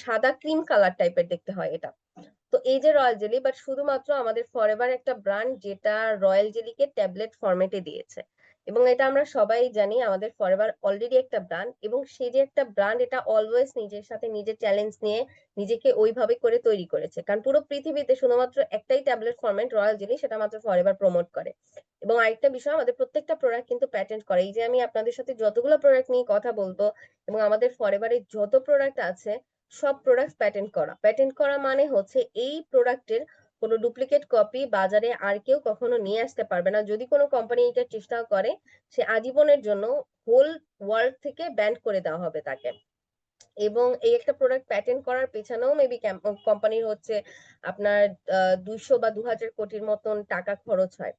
Speaker 3: সাদা ক্রিম কালার টাইপের দেখতে হয় এটা। তো এই যে রয়্যাল জেলি, বাট শুধুমাত্র আমাদের ফরএভার একটা ব্র্যান্ড যেটা রয়্যাল জেলিকে ট্যাবলেট ফরম্যাটে দিয়েছে। এবং এটা আমরা সবাই জানি আমাদের ফরএভার অলরেডি একটা ব্র্যান্ড, এবং সে যে একটা ব্র্যান্ড এটা অলওয়েজ নিজের সাথে নিজের চ্যালেঞ্জ নিয়ে নিজেকে ওইভাবে করে তৈরি করেছে, কারণ পুরো পৃথিবীতে শুধুমাত্র একটাই ট্যাবলেট ফরম্যাট রয়্যাল জেলি, সেটা মাত্র ফরএভার প্রমোট করে। এবং আরেকটা বিষয়, আমাদের প্রত্যেকটা প্রোডাক্ট কিন্তু প্যাটেন্ট করে। এই যে আমি আপনাদের সাথে যতগুলো প্রোডাক্ট নিয়ে কথা বলবো এবং আমাদের ফরএভারের যত প্রোডাক্ট আছে সব প্রোডাক্ট প্যাটেন্ট করা। প্যাটেন্ট করা মানে হচ্ছে এই প্রোডাক্টের কোনো ডুপ্লিকেট কপি বাজারে আর কেউ কখনো নিয়ে আসতে পারবে না। যদি কোনো কোম্পানি এটা চেষ্টা করে, সে আজীবনের জন্য হোল ওয়ার্ল্ড থেকে ব্যান করে দেওয়া হবে তাকে। এবং এই একটা প্রোডাক্ট প্যাটেন্ট করার পেছনেও মেবি কোম্পানির হচ্ছে আপনার 200 বা 2000 কোটির মতন টাকা খরচ হয়।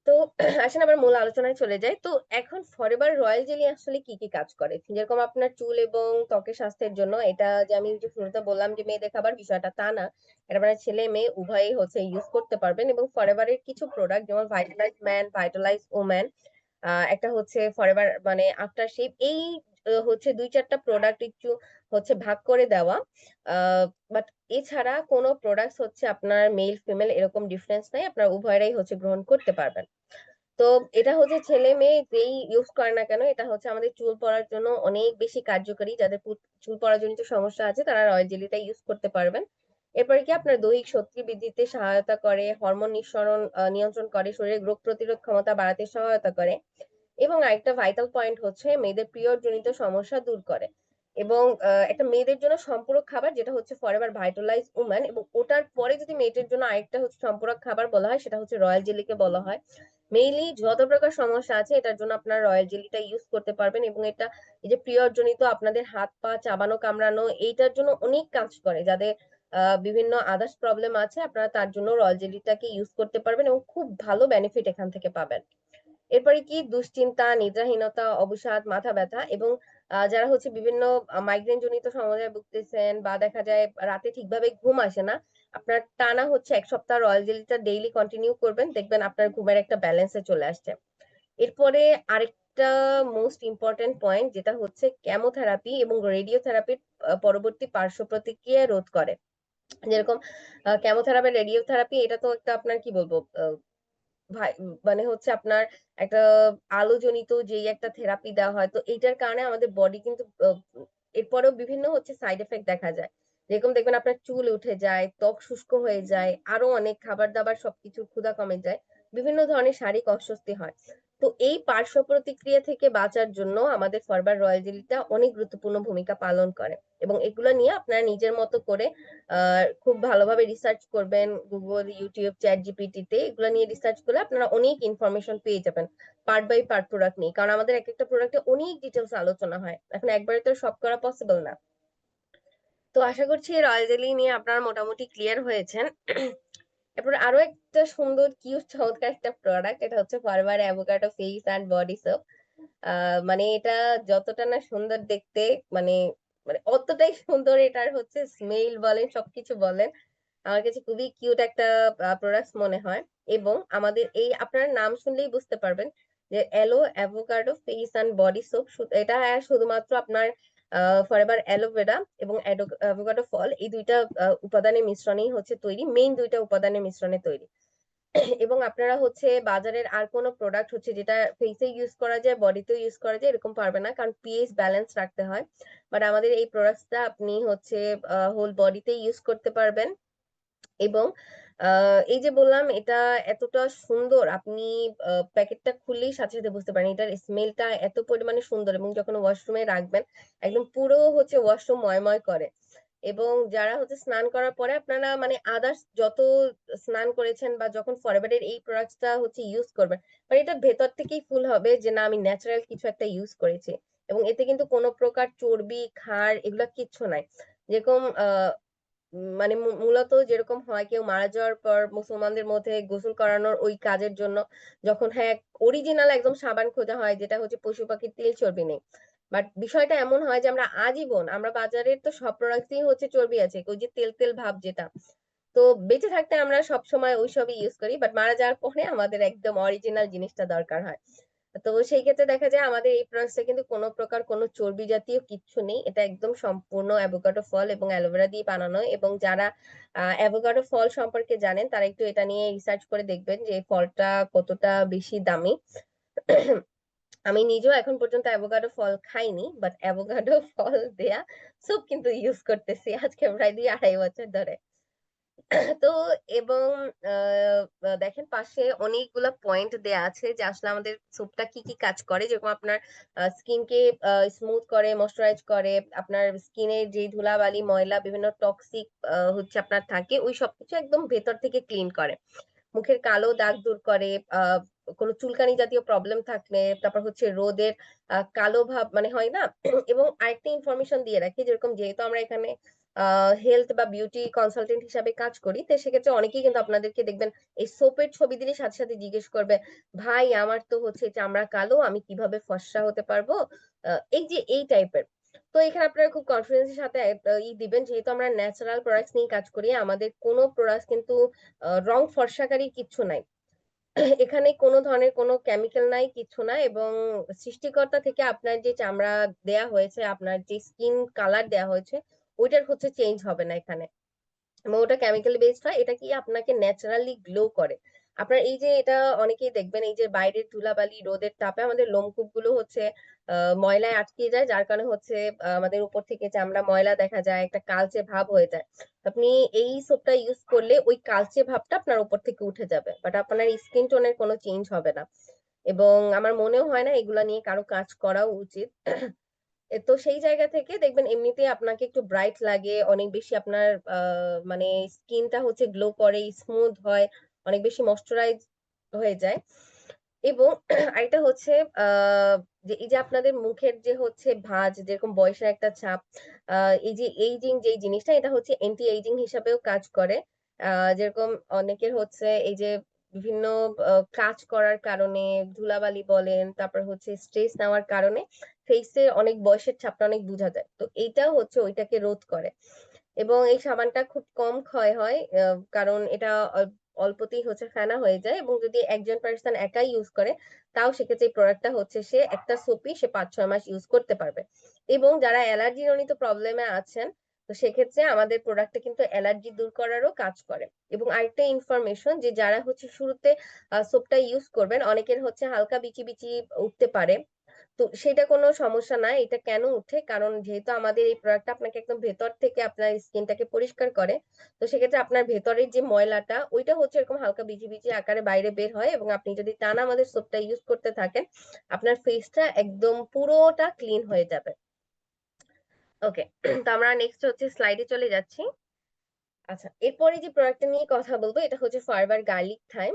Speaker 3: তো আসেন আবার মূল আলোচনায় চলে যাই। তো এখন ফরএভার রয়্যাল জেলি আসলে কি কি কাজ করে? যেরকম আপনার চুল এবং ত্বকের স্বাস্থ্যের জন্য, এটা যে আমি যে শুরুতে বললাম যে মেয়েদের খাবার, বিষয়টা তা না। এটা মানে ছেলে মেয়ে উভয়ই হচ্ছে ইউজ করতে পারবেন। এবং ফরএভারের কিছু প্রোডাক্ট যেমন ভাইটালাইজ ম্যান, ভাইটালাইজ ওম্যান, একটা হচ্ছে ফরএভার মানে আফটার শেভ, এই হচ্ছে 2-4টা প্রোডাক্ট একটু হচ্ছে ভাগ করে দেওয়া। বাট এছাড়া কোনো প্রোডাক্টস হচ্ছে আপনার মেল ফিমেল এরকম ডিফারেন্স নাই, আপনার উভয়রাই হচ্ছে গ্রহণ করতে পারবেন। তো এটা হচ্ছে ছেলে মেয়ে যেই ইউজ করে না কেন, এটা হচ্ছে আমাদের চুল পড়ার জন্য অনেক বেশি কার্যকরী। যাদের চুল পড়াজনিত সমস্যা আছে তারা রয়্যাল জেলিটা ইউজ করতে পারবেন। এরপরে কি আপনার দৈহিক শক্তি বৃদ্ধিতে সহায়তা করে, হরমোন নিঃসরণ নিয়ন্ত্রণ করে, শরীরের রোগ প্রতিরোধ ক্ষমতা বাড়াতে সহায়তা করে, এবং আরেকটা ভাইটাল পয়েন্ট হচ্ছে মেয়েদের পিরিয়ড জনিত সমস্যা দূর করে। এবং একটা মেয়েদের জন্য সম্পূরক খাবার যেটা হচ্ছে ফরএভার ভাইটালাইজ উম্যান, এবং ওটার পরে যদি মেয়েদের জন্য আরেকটা হচ্ছে সম্পূরক খাবার বলা হয় সেটা হচ্ছে রয়্যাল জেলিকে বলা হয়। মেইনলি যত প্রকার সমস্যা আছে এটার জন্য আপনার রয়্যাল জেলিটা ইউজ করতে পারবেন। এবং এটা এই যে পিরিয়ড জনিত আপনাদের হাত পা চাবানো কামড়ানো এইটার জন্য অনেক কাজ করে। যাদের বিভিন্ন আদার্স প্রবলেম আছে আপনারা তার জন্য রয়্যাল জেলিটাকে ইউজ করতে পারবেন এবং খুব ভালো বেনিফিট এখান থেকে পাবেন। এরপরে কি দুশ্চিন্তা, নিদ্রাহীনতা, অবসাদ, মাথা ব্যথা এবং যারা হচ্ছে বিভিন্ন মাইগ্রেন জনিত সমস্যায় ভুগতেছেন বা দেখা যায় রাতে ঠিকভাবে ঘুম আসে না, আপনার টানা হচ্ছে 1 সপ্তাহ রয়্যাল জেলিটা ডেইলি কন্টিনিউ করবেন, দেখবেন আপনার ঘুমের একটা ব্যালেন্সে চলে আসছে। এরপরে আরেকটা মোস্ট ইম্পর্টেন্ট পয়েন্ট যেটা হচ্ছে কেমোথেরাপি এবং রেডিওথেরাপির পরবর্তী পার্শ্ব প্রতিক্রিয়া রোধ করে। যেরকম কেমোথেরাপি, রেডিওথেরাপি, এটা তো একটা আপনার কি বলবো মানে হচ্ছে আপনার একটা আলোজনিত যেই একটা থেরাপি দেওয়া হয়, তো এইটার কারণে আমাদের বডি কিন্তু এরপরেও বিভিন্ন হচ্ছে সাইড এফেক্ট দেখা যায়। যেরকম দেখবেন আপনার চুল উঠে যায়, ত্বক শুষ্ক হয়ে যায়, আরো অনেক খাবার দাবার সবকিছু ক্ষুধা কমে যায়, বিভিন্ন ধরনের শারীরিক অস্বস্তি হয়। তো এই পার্শ্ব প্রতিক্রিয়া থেকে বাঁচার জন্য আমাদের ফরবার রয়্যাল জেলিটা অনেক গুরুত্বপূর্ণ ভূমিকা পালন করে। এবং এগুলো নিয়ে আপনারা নিজের মতো করে খুব ভালোভাবে রিসার্চ করবেন, গুগল, ইউটিউব, চ্যাট জিপিটি তে এগুলো নিয়ে রিসার্চ করলে আপনারা অনেক ইনফরমেশন পেয়ে যাবেন পার্ট বাই পার্ট প্রোডাক্ট নিয়ে, কারণ আমাদের এক একটা প্রোডাক্টে অনেক ডিটেলস আলোচনা হয়, এখন একবারে তো সব করা পসিবল না। তো আশা করছি রয়্যাল জেলি নিয়ে আপনারা মোটামুটি ক্লিয়ার হয়েছেন। এরপর আরো একটা সুন্দর কিউট চমৎকার একটা প্রোডাক্ট, এটা হচ্ছে forever avocado face and body soap. মানে এটা যতটা না সুন্দর দেখতে, মানে মানে অতটাই সুন্দর এটার হচ্ছে স্মেল বলেন সবকিছু বলেন। আমার কাছে খুবই কিউট একটা প্রোডাক্ট মনে হয়। এবং আমাদের এই আপনার নাম শুনলেই বুঝতে পারবেন যে এলো avocado face and body soap, এটা শুধুমাত্র আপনার ফরএভার অ্যালোভেরা এবং অ্যাভোকাডো ফল, এই দুইটা উপাদানের মিশ্রণেই হচ্ছে তৈরি, মেইন দুইটা উপাদানের মিশ্রণে তৈরি। এবং আপনারা হচ্ছে বাজারের আর কোনো প্রোডাক্ট হচ্ছে যেটা ফেসে ইউজ করা যায়, বডিতেও ইউজ করা যায়, এরকম পারবে না, কারণ পিএইচ ব্যালেন্স রাখতে হয়। বাট আমাদের এই প্রোডাক্টসটা আপনি হচ্ছে হোল বডিতে ইউজ করতে পারবেন। এবং এই যে বললাম এটা এতটা সুন্দর, আপনি প্যাকেটটা খুললেই সাথে সাথে বুঝতে পারেন এটার স্মেলটা এত পরিমাণে সুন্দর, এবং যখন ওয়াশরুমে রাখবেন একদম পুরো হচ্ছে ওয়াশরুম ময়ময় করে। এবং যারা হচ্ছে স্নান করার পরে আপনারা মানে আদার্স যত স্নান করেছেন বা যখন ফরএভারের এই প্রোডাক্টটা হচ্ছে ইউজ করবেন, মানে এটা ভেতর থেকেই ফুল হবে যে না আমি ন্যাচারাল কিছু একটা ইউজ করেছি। এবং এতে কিন্তু কোনো প্রকার চর্বি, ক্ষার এগুলা কিচ্ছু নাই। যেরকম মানে মূলত যেরকম হয় কেউ মারা যাওয়ার পর মুসলমানদের মধ্যে গোসল করানোর ওই কাজের জন্য যখন হ্যাঁ অরিজিনাল একদম সাবান খোঁজা হয় যেটা হচ্ছে পশু পাখির তেল চর্বি নেই, বাট বিষয়টা এমন হয় যে আমরা আজীবন আমরা বাজারের তো সব প্রোডাক্টই হচ্ছে চর্বি আছে, ওই যে তেল তেল ভাব যেটা, তো বেঁচে থাকতে আমরা সব সময় ওইসবই ইউজ করি, বাট মারা যাওয়ার পরে আমাদের একদম অরিজিনাল জিনিসটা দরকার হয়। তো সেই ক্ষেত্রে দেখা যায় আমাদের এই প্রসেসে কিন্তু কোনো প্রকার কোনো চর্বি জাতীয় কিচ্ছু নেই, এটা একদম সম্পূর্ণ অ্যাভোকাডো ফল এবং অ্যালোভেরা দিয়ে বানানো। এবং যারা অ্যাভোকাডো ফল সম্পর্কে জানেন তারা একটু এটা নিয়ে রিসার্চ করে দেখবেন যে এই ফলটা কতটা বেশি দামি। আমি নিজেও এখন পর্যন্ত অ্যাভোকাডো ফল খাইনি, বাট অ্যাভোকাডো ফল দেয়া স্যুপ কিন্তু ইউজ করতেছি আজকে প্রায় 2-2.5 বছর ধরে। তো এবং দেখেন পাশে অনেকগুলা পয়েন্ট দেয়া আছে যে আসলে আমাদের সোপটা কি কি কাজ করে, যেরকম আপনার স্কিনকে স্মুথ করে, ময়শ্চারাইজ করে, আপনার স্কিনের যে ধুলাবালি ময়লা বিভিন্ন টক্সিক হচ্ছে আপনার থাকে ওই সবকিছু একদম ভেতর থেকে ক্লিন করে, মুখের কালো দাগ দূর করে, কোনো চুলকানি জাতীয় প্রবলেম থাকলে, তারপর হচ্ছে রোদের কালো ভাব মানে হয় না। এবং আরেকটা ইনফরমেশন দিয়ে রাখি, যেরকম যেহেতু আমরা এখানে হেলথ বা বিউটি কনসালটেন্ট হিসাবে কাজ করি, তো সেক্ষেত্রে অনেকেই কিন্তু আপনাদেরকে দেখবেন এই সোপের ছবি দিলে সাথে সাথে জিজ্ঞেস করবে, ভাই আমার তো হচ্ছে চামড়া কালো, আমি কিভাবে ফর্সা হতে পারবো, এই যে এই টাইপের। তো এখানে আপনারা খুব কনফিডেন্সের সাথে দিবেন, যেহেতু আমরা ন্যাচারাল প্রোডাক্টস নিয়ে কাজ করি, আমাদের কোনো প্রোডাক্ট কিন্তু রং ফর্সাকারী কিচ্ছু নাই। এখানে কোনো ধরনের কোনো কেমিক্যাল নাই, কিছু না। এবং সৃষ্টিকর্তা থেকে আপনার যে চামড়া দেয়া হয়েছে, আপনার যে স্কিন কালার দেয়া হয়েছে, ওইটার হচ্ছে চেঞ্জ হবে না এখানে, এবং ওটা কেমিক্যাল বেসড হয়। এটা কি আপনাকে ন্যাচারালি গ্লো করে। আপনার এই যে এটা অনেকেই দেখবেন এই যে বাইরের ধুলাবালি রোদের তাপে আমাদের লোমকূপ গুলো হচ্ছে ময়লায় আটকে যায়, যার কারণে হচ্ছে আমাদের উপর থেকে চামড়া ময়লা দেখা যায়, একটা কালচে ভাব হয়ে যায়। আপনি এই সোপটা ইউজ করলে ওই কালচে ভাবটা আপনার উপর থেকে উঠে যাবে, বাট আপনার স্কিন টোনের কোনো চেঞ্জ হবে না। এবং আমার মনেও হয় না এগুলা নিয়ে কারো কাজ করা উচিত। তো সেই জায়গা থেকে দেখবেন এমনিতে আপনাকে একটু ব্রাইট লাগে, অনেক বেশি আপনার মানে স্কিনটা হচ্ছে গ্লো করে, স্মুথ হয়, অনেক বেশি ময়শ্চারাইজ হয়ে যায়। এবং আরেকটা হচ্ছে যে এই যে আপনাদের মুখের যে হচ্ছে ভাঁজ, যেরকম বয়সের একটা ছাপ, এই যে এইজিং যে জিনিসটা, এটা হচ্ছে এন্টি এইজিং হিসাবেও কাজ করে। যেরকম অনেকের হচ্ছে এই যে বিভিন্ন কাজ করার কারণে ধুলাবালি বলেন, তারপর হচ্ছে স্ট্রেস নেওয়ার কারণে ফেসে অনেক বয়সের ছাপটা অনেক বোঝা যায়, তো এইটাও হচ্ছে ওইটাকে রোধ করে। এবং এই সাবানটা খুব কম ক্ষয় হয়, কারণ এটা অল্পতেই হচ্ছে ফেনা হয়ে যায়। এবং যদি একজন পার্সন একাই ইউজ করে তাও সেক্ষেত্রে এই প্রোডাক্টটা হচ্ছে সে একটা সোপই সে 5-6 মাস ইউজ করতে পারবে। এবং যারা অ্যালার্জি জনিত প্রবলেমে আছেন, তো সেক্ষেত্রে আমাদের প্রোডাক্টটা কিন্তু অ্যালার্জি দূর করারও কাজ করে। এবং আরেকটা ইনফরমেশন যে যারা হচ্ছে শুরুতে সোপটা ইউজ করবেন, অনেকের হচ্ছে হালকা বিচি বিচি উঠতে পারে, তো সেটা কোনো সমস্যা নাই। এটা কেন উঠে, কারণ যেহেতু আমাদের এই প্রোডাক্টটা আপনাকে একদম ভেতর থেকে আপনার স্কিনটাকে পরিষ্কার করে, তো সেক্ষেত্রে আপনার ভেতরের যে ময়লাটা ওইটা হচ্ছে এরকম হালকা বিজি বিজি আকারে বাইরে বের হয়। এবং আপনি যদি টানা আমাদের সোপটা ইউজ করতে থাকেন, আপনার ফেসটা একদম পুরোটা ক্লিন হয়ে যাবে। ওকে, তো আমরা নেক্সট হচ্ছে স্লাইডে চলে যাচ্ছি। আচ্ছা, এরপরে যে প্রোডাক্টটা নিয়ে কথা বলবো এটা হচ্ছে ফরএভার গার্লিক থাইম।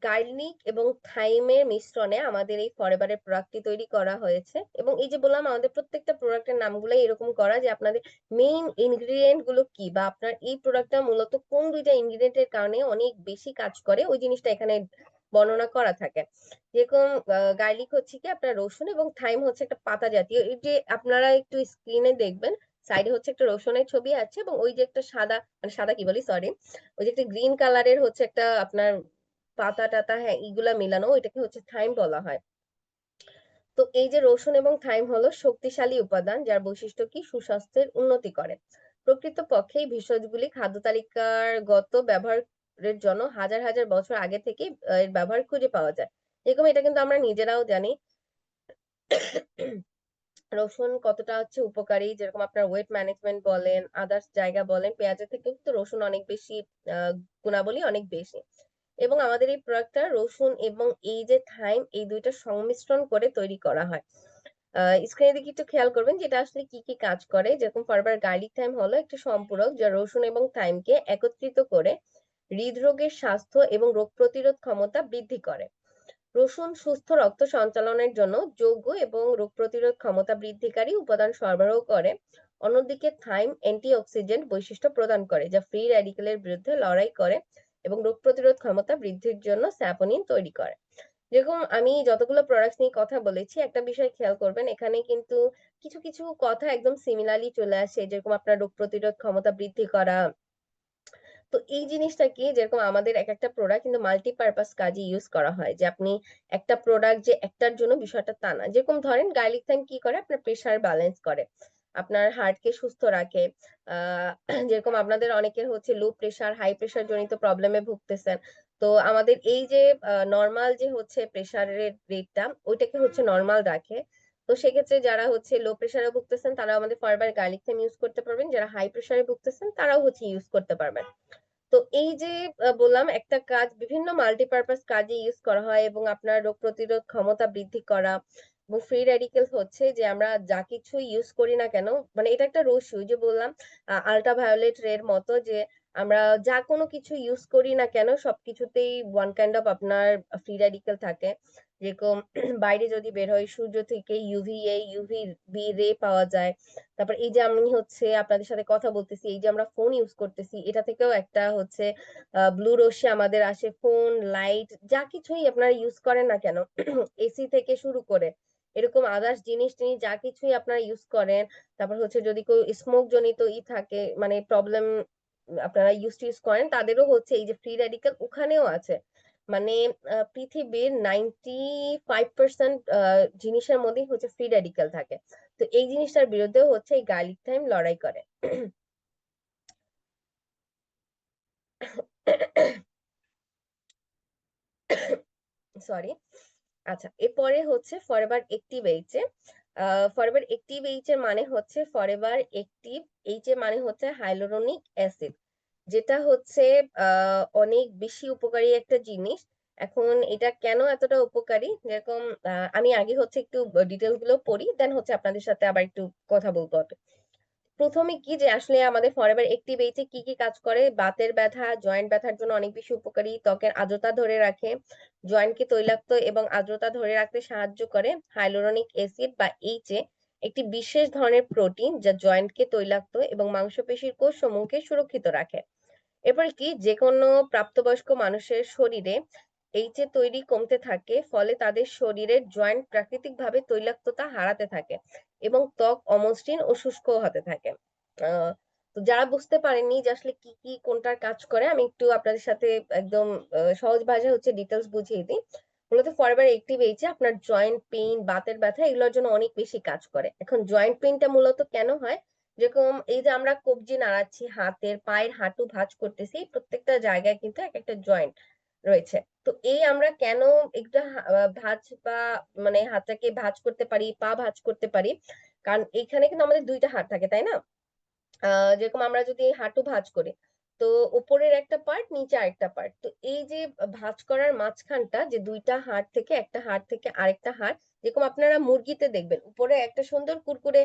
Speaker 3: গার্লিক এবং থাইমের মিশ্রণে আমাদের এই ফরএভারের প্রোডাক্টটি তৈরি করা হয়েছে। এবং এই যে বললাম আমাদের প্রত্যেকটা প্রোডাক্টের নামগুলো এরকম করা যে আপনাদের মেইন ইনগ্রিডিয়েন্ট গুলো কি, বা আপনার এই প্রোডাক্টটা মূলত কোন দুইটা ইনগ্রিডিয়েন্টের কারণে অনেক বেশি কাজ করে ওই জিনিসটা এখানে বর্ণনা করা থাকে। যেরকম গার্লিক হচ্ছে কি আপনার রসুন, এবং থাইম হচ্ছে একটা পাতা জাতীয়। এই যে আপনারা একটু স্ক্রিনে দেখবেন সাইডে হচ্ছে একটা রসুনের ছবি আছে, এবং ওই যে একটা সাদা মানে সাদা কি বলি সরি, ওই যে একটা গ্রিন কালারের হচ্ছে একটা আপনার পাতা টাতা, হ্যাঁ এইগুলা মিলানো, ওইটাকে হচ্ছে থাইম বলা হয়। তো এই যে রসুন এবং থাইম হলো শক্তিশালী উপাদান যার বৈশিষ্ট্য কি সুস্বাস্থ্যের উন্নতি করে। প্রকৃতপক্ষে এই ভেষজগুলি খাদ্য তালিকার গত ব্যবহার এর জন্য হাজার হাজার বছর আগে থেকে এর ব্যবহার খুঁজে পাওয়া যায়। যেরকম এটা কিন্তু আমরা নিজেরাও জানি রসুন কতটা হচ্ছে উপকারী, যেরকম আপনার ওয়েট ম্যানেজমেন্ট বলেন, আদার্স জায়গা বলেন, পেঁয়াজের থেকে কিন্তু রসুন অনেক বেশি গুণাবলী অনেক বেশি। এবং আমাদের এই প্রোডাক্টটা রসুন এবং এই যে থাইম এই দুইটা সংমিশ্রণ করে তৈরি করা হয়। স্ক্রিনে দিকে একটু খেয়াল করবেন যে এটা আসলে কি কি কাজ করে। যেরকম ফরবার গার্লিক থাইম হলো একটা সম্পূরক যা রসুন এবং থাইমকে একত্রিত করে হৃদরোগের স্বাস্থ্য এবং রোগ প্রতিরোধ ক্ষমতা বৃদ্ধি করে। রসুন সুস্থ রক্ত সঞ্চালনের জন্য যোগ্য এবং রোগ প্রতিরোধ ক্ষমতা বৃদ্ধিকারী উপাদান সরবরাহ করে। অন্যদিকে থাইম অ্যান্টিঅক্সিডেন্ট বৈশিষ্ট্য প্রদান করে যা ফ্রি র্যাডিক্যালের বিরুদ্ধে লড়াই করে এবং রোগ প্রতিরোধ ক্ষমতা বৃদ্ধির জন্য স্যাপোনিন তৈরি করে। যেরকম আমি যতগুলো প্রোডাক্টস নিয়ে কথা বলেছি, একটা বিষয় খেয়াল করবেন, এখানে কিন্তু কিছু কিছু কথা একদম সিমিলারলি চলে আসে, যেরকম আপনার রোগ প্রতিরোধ ক্ষমতা বৃদ্ধি করা। তো এই জিনিসটা কি, যেরকম আমাদের এক একটা প্রোডাক্ট কিন্তু মাল্টিপারপাস কাজে ইউজ করা হয়, যে আপনি একটা প্রোডাক্ট যে একটার জন্য বিষয়টা তা না। যেরকম ধরেন গার্লিক থাইম কি করে, আপনার প্রেসার ব্যালেন্স করে, আপনার হার্টকে সুস্থ রাখে। যেরকম আপনাদের অনেকের হচ্ছে লো প্রেসার হাই প্রেসার জনিত প্রবলেমে ভুগতেছেন, তো আমাদের এই যে নর্মাল যে হচ্ছে প্রেসারের রেটটা ওইটাকে হচ্ছে নর্মাল রাখে। তো সেক্ষেত্রে যারা হচ্ছে লো প্রেসারে ভুগতেছেন তারা আমাদের ফরবার গার্লিক থাইম ইউজ করতে পারবেন, যারা হাই প্রেসারে ভুগতেছেন তারাও হচ্ছে ইউজ করতে পারবেন। তো এই যে বললাম একটা কাজ বিভিন্ন মাল্টিপারপাস কাজে ইউজ করা হয় এবং আপনার রোগ প্রতিরোধ ক্ষমতা বৃদ্ধি করা এবং ফ্রি রেডিক্যালস হচ্ছে যে আমরা যা কিছু ইউজ করি না কেন, মানে এটা একটা রশ্মি, ওই যে বললাম আল্ট্রাভায়োলেট রের মতো, যে আমরা যা কোনো কিছু ইউজ করি না কেন সবকিছুতেই ওয়ান কাইন্ড অফ আপনার ফ্রি রেডিক্যাল থাকে। যেরকম বাইরে যদি বের হয় সূর্য থেকে ইউভি বি রে পাওয়া যায়। তারপর এই যে আমি হচ্ছে আপনাদের সাথে কথা বলতেছি, এই যে আমরা ফোন ইউজ করতেছি, এটা থেকেও একটা হচ্ছে ব্লু রশ্মি আমাদের আসে। ফোন, লাইট, যা কিছুই আপনারা ইউজ করেন না কেন, এসি থেকে শুরু করে এরকম আদার্স জিনিস টিনিস যা কিছুই আপনারা ইউজ করেন, তারপর হচ্ছে যদি কেউ স্মোক জনিত থাকে মানে প্রবলেম আপনারা ইউজ করেন, তাদেরও হচ্ছে এই যে ফ্রি রেডিক্যাল ওখানেও আছে। মানে পৃথিবীর 95% জিনিসের মধ্যেই হচ্ছে ফ্রি রেডিক্যাল থাকে। তো এই জিনিসটার বিরুদ্ধেও হচ্ছে এই গার্লিক থাইম লড়াই করে। সরি। আচ্ছা, এরপরে হচ্ছে forever active H A. Forever active H এর মানে হচ্ছে ফরএভার অ্যাক্টিভ এইচ এর মানে হচ্ছে হাইলোরোনিক অ্যাসিড, যেটা হচ্ছে অনেক বেশি উপকারী একটা জিনিস। এখন এটা কেন এতটা উপকারী, যেরকম আমি আগে হচ্ছে একটু ডিটেলস গুলো পড়ি, দেন হচ্ছে আপনাদের সাথে আবার একটু কথা বলবো। প্রথমে কি যে আসলে আমাদের ফরএভার অ্যাক্টিভ এইচে কি কি কাজ করে, বাতের ব্যথা জয়েন্ট ব্যথার জন্য অনেক বেশি উপকারী, ত্বকের আর্দ্রতা ধরে রাখে, জয়েন্টকে তৈলাক্ত এবং আর্দ্রতা ধরে রাখতে সাহায্য করে। হাইলোরনিক অ্যাসিড বা এইচে একটি বিশেষ ধরনের প্রোটিন যা জয়েন্টকে তৈলাক্ত এবং মাংসপেশির কোষ সমূহকে সুরক্ষিত রাখে। এরপর কি, যে কোনো প্রাপ্তবয়স্ক মানুষের শরীরে এইচে তৈরি কমতে থাকে, ফলে তাদের শরীরের জয়েন্ট প্রাকৃতিকভাবে তৈলাক্ততা হারাতে থাকে এবং ত্বক অমসৃণ ও শুষ্ক হতে থাকে। তো যারা বুঝতে পারেননি যে আসলে কি কি কোনটার কাজ করে, আমি একটু আপনাদের সাথে একদম সহজ ভাষায় হচ্ছে ডিটেলস বুঝিয়ে দিই। মূলত ফরএভার অ্যাক্টিভ এইচে আপনার জয়েন্ট পেইন, বাতের ব্যথা এগুলোর জন্য অনেক বেশি কাজ করে। এখন জয়েন্ট পেইনটা মূলত কেন হয়, যেরকম এই যে আমরা কবজি নাড়াচ্ছি, হাতের পায়ের হাঁটু ভাঁজ করতেছি, প্রত্যেকটা জায়গায় কিন্তু এক একটা জয়েন্ট রয়েছে। তো এই আমরা কেন একটা ভাঁজ বা মানে হাতটাকে ভাঁজ করতে পারি, পা ভাঁজ করতে পারি, কারণ এখানে কিন্তু আমাদের দুইটা হাত থাকে, তাই না? যেরকম আমরা যদি হাঁটু ভাঁজ করি, তো উপরের একটা পার্ট নিচে আরেকটা পার্ট, তো এই যে ভাঁজ করার মাঝখানটা যে দুইটা হাড় থেকে একটা হাড় থেকে আরেকটা হাড়, যেরকম আপনারা মুরগিতে দেখবেন উপরে একটা সুন্দর কুরকুরে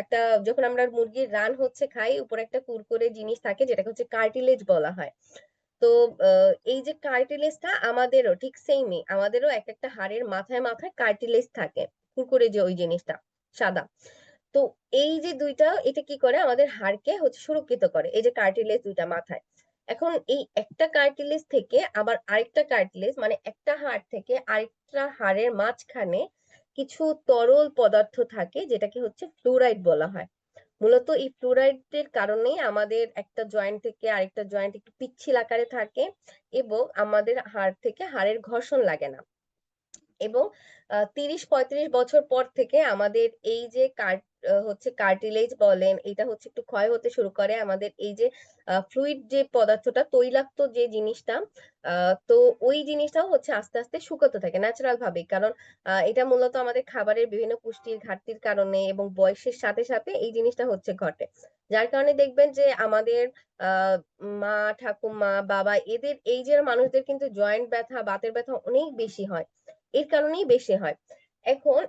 Speaker 3: একটা, যখন আমরা মুরগির রান হচ্ছে খাই, উপরে একটা কুরকুরে জিনিস থাকে যেটাকে হচ্ছে কার্টিলেজ বলা হয়। তো এই যে কার্টিলেজটা আমাদেরও ঠিক সেইমই, আমাদেরও এক একটা হাড়ের মাথায় মাথায় কার্টিলেজ থাকে, কুরকুরে যে ওই জিনিসটা সাদা। তো এই যে দুইটা, এটা কি করে আমাদের হাড়কে হচ্ছে সুরক্ষিত করে, এই যে কার্টিলেজ দুইটা মাথায়। এখন এই একটা কার্টিলেজ থেকে আবার আরেকটা কার্টিলেজ, মানে একটা হাড় থেকে আরেকটা হাড়ের মাঝখানে কিছু তরল পদার্থ থাকে যেটাকে হচ্ছে ফ্লুরাইড বলা হয়। মূলত এই ফ্লুরাইডের কারণেই আমাদের একটা জয়েন্ট থেকে আরেকটা জয়েন্ট একটু পিচ্ছিল আকারে থাকে এবং আমাদের হাড় থেকে হাড়ের ঘর্ষণ লাগে না। এবং ৩০-৩৫ বছর পর থেকে আমাদের এই যে হচ্ছে কার্টিলেজ বলেন, এটা হচ্ছে একটু ক্ষয় হতে শুরু করে। আমাদের এই যে ফ্লুইড যে পদার্থটা, তৈলাক্ত যে জিনিসটা, তো ওই জিনিসটাও হচ্ছে আস্তে আস্তে শুকাতে থাকে ন্যাচারাল ভাবে। কারণ এটা মূলত আমাদের খাবারের বিভিন্ন পুষ্টির ঘাটতির কারণে এবং বয়সের সাথে সাথে এই জিনিসটা হচ্ছে ঘটে। যার কারণে দেখবেন যে আমাদের আহ মা, ঠাকুমা, বাবা, এদের এই যে মানুষদের কিন্তু জয়েন্ট ব্যথা, বাতের ব্যথা অনেক বেশি হয়। এর কারণেই বেশি হয়। এখন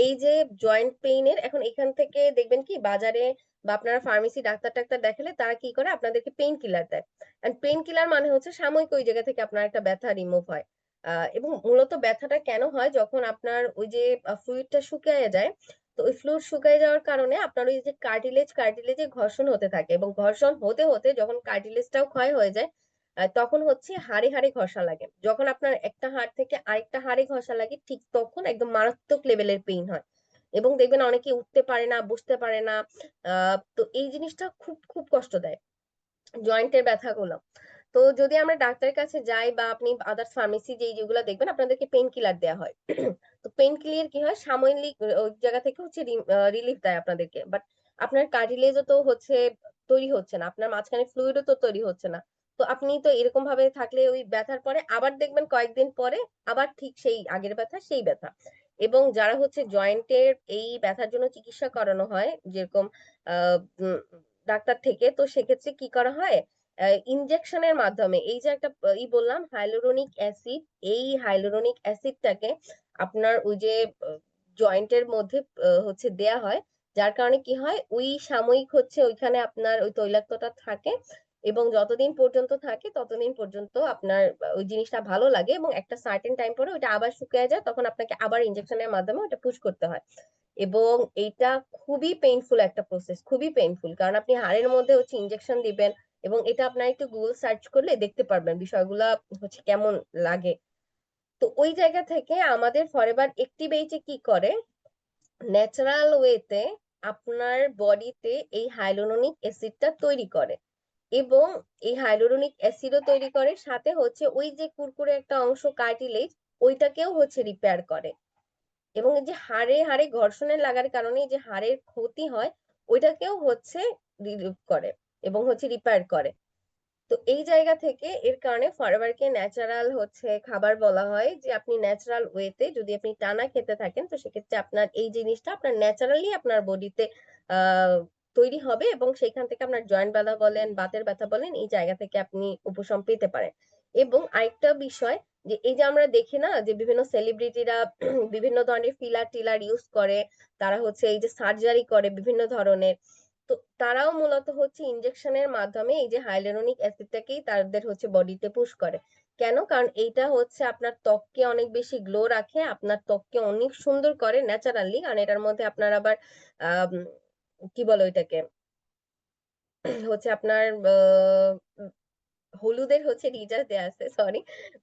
Speaker 3: এই যে জয়েন্ট পেইনের, এখন এখান থেকে দেখবেন কি বাজারে বা আপনারা ফার্মেসি ডাক্তার টাক্তার দেখালে তারা কি করে, আপনাদেরকে পেইন কিলার দেয়। এন্ড পেইন কিলার মানে হচ্ছে সাময়িক ওই জায়গা থেকে আপনার একটা ব্যথা রিমুভ হয়। এবং মূলত ব্যথাটা কেন হয়, যখন আপনার ওই যে ফ্লুইডটা শুকিয়ে যায়, তো ওই ফ্লুইড শুকিয়ে যাওয়ার কারণে আপনার ওই যে কার্টিলেজে ঘর্ষণ হতে থাকে, এবং ঘর্ষণ হতে হতে যখন কার্টিলেজটাও ক্ষয় হয়ে যায়, তখন হচ্ছে হাড়ে হাড়ে ঘষা লাগে। যখন আপনার একটা হাড় থেকে আরেকটা হাড়ে ঘষা লাগে, ঠিক তখন একদম মারাত্মক লেভেলের পেইন হয়। এবং দেখবেন অনেকে উঠতে পারে না, বসতে পারে না। তো এই জিনিসটা খুব খুব কষ্ট দেয়, জয়েন্টের ব্যথাগুলো। তো যদি আমরা ডাক্তারের কাছে যাই বা আপনি আদার্স ফার্মেসি যেগুলো দেখবেন, আপনাদেরকে পেইন কিলার দেওয়া হয়। তো পেইন কিলার কি হয়, সাময়িক ওই জায়গা থেকে হচ্ছে রিলিফ দেয় আপনাদেরকে, বাট আপনার কার্টিলেজও তো হচ্ছে তৈরি হচ্ছে না, আপনার মাঝখানে ফ্লুইডও তো তৈরি হচ্ছে না। তো আপনি তো এরকম ভাবে থাকলে ওই ব্যথার পরে আবার দেখবেন কয়েকদিন পরে আবার ঠিক সেই আগের ব্যথা, সেই ব্যথা। এবং যারা হচ্ছে জয়েন্টের এই ব্যথার জন্য চিকিৎসা করানো হয়, যেরকম আহ ডাক্তার থেকে, তো সেক্ষেত্রে কি করা হয়, ইনজেকশনের মাধ্যমে এই যে একটা বললাম হাইলুরোনিক অ্যাসিড, এই হাইলুরোনিক অ্যাসিডটাকে আপনার ওই যে জয়েন্টের মধ্যে হচ্ছে দেয়া হয়। যার কারণে কি হয়, ওই সাময়িক হচ্ছে ওইখানে আপনার ওই তৈলাক্তটা থাকে, এবং যতদিন পর্যন্ত থাকে ততদিন পর্যন্ত আপনার ওই জিনিসটা ভালো লাগে, এবং একটা সার্টেন টাইম পরে ওইটা আবার শুকিয়ে যায়, তখন আপনাকে আবার ইনজেকশনের মাধ্যমে ওটা পুশ করতে হয়। এবং এইটা খুবই পেইনফুল একটা প্রসেস, খুবই পেইনফুল, কারণ আপনি হাড়ের মধ্যে হচ্ছে ইনজেকশন দিবেন, এবং এটা আপনার একটু গুগল সার্চ করলে দেখতে পারবেন বিষয়গুলা হচ্ছে কেমন লাগে। তো ওই জায়গা থেকে আমাদের ফরএভার অ্যাক্টিভেটে কি করে, ন্যাচারাল ওয়েতে আপনার বডিতে এই হাইলুরোনিক অ্যাসিডটা তৈরি করে, এবং এই হাইলুরোনিক অ্যাসিডও তৈরি করে, সাথে হচ্ছে ওই যে কুরকুরে একটা অংশ কার্টিলেজ, ওইটাকেও হচ্ছে রিপেয়ার করে। এবং এই যে হাড়ে হাড়ে ঘর্ষণের লাগার কারণে যে হাড়ের ক্ষতি হয়, ওইটাকেও হচ্ছে রিলিভ করে এবং হচ্ছে রিপেয়ার করে। তো এই জায়গা থেকে এর কারণে ফরএভারকে ন্যাচারাল হচ্ছে খাবার বলা হয়, যে আপনি ন্যাচারাল ওয়েতে যদি আপনি টানা খেতে থাকেন, তো সেক্ষেত্রে আপনার এই জিনিসটা আপনার ন্যাচারালি আপনার বডিতে আহ তৈরি হবে, এবং সেইখান থেকে আপনার জয়েন্ট ব্যথা বলেন, বাতের ব্যথা বলেন, এই জায়গা থেকে আপনি উপশম পেতে পারেন। এবং আরেকটা বিষয়, যে এই যে আমরা দেখি না যে বিভিন্ন সেলিব্রিটিরা বিভিন্ন ধরনের ফিলার টিলার ইউজ করে, তারা হচ্ছে এই যে সার্জারি করে বিভিন্ন ধরনের, তো তারাও মূলত হচ্ছে ইনজেকশনের মাধ্যমে এই যে হাইলুরোনিক অ্যাসিডটাকেই তাদের হচ্ছে বডিতে পুশ করে। কেন? কারণ এইটা হচ্ছে আপনার ত্বককে অনেক বেশি গ্লো রাখে, আপনার ত্বককে অনেক সুন্দর করে ন্যাচারালি, কারণ এটার মধ্যে আপনার আবার আহ কি বলে ওইটাকে, হচ্ছে আপনার হলুদের হচ্ছে নির্যাস দেয়া আছে, সরি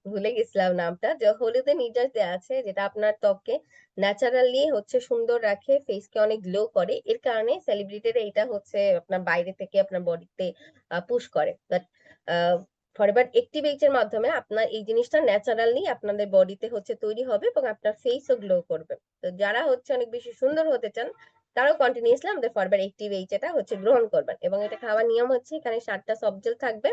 Speaker 3: ভুলে গেছিলাম নামটা, যে হলুদের নির্যাস দেয়া আছে, যেটা আপনার ত্বককে ন্যাচারালি হচ্ছে সুন্দর রাখে, ফেসকে অনেক গ্লো করে। এর কারণে সেলিব্রিটিরা এটা হচ্ছে আপনার বাইরে থেকে আপনার বডিতে পুশ করে, বাট ফরএভার অ্যাক্টিভেট এর মাধ্যমে আপনার এই জিনিসটা ন্যাচারালি আপনাদের বডিতে হচ্ছে তৈরি হবে, এবং আপনার ফেসও গ্লো করবে। তো যারা হচ্ছে অনেক বেশি সুন্দর হতে চান, তারাও কন্টিনিউসলি আমাদের ফরএভার অ্যাক্টিভেট এটা হচ্ছে গ্রহণ করবেন। এবং এটা খাওয়ার নিয়ম হচ্ছে, এখানে 7টা সবজেল থাকবে,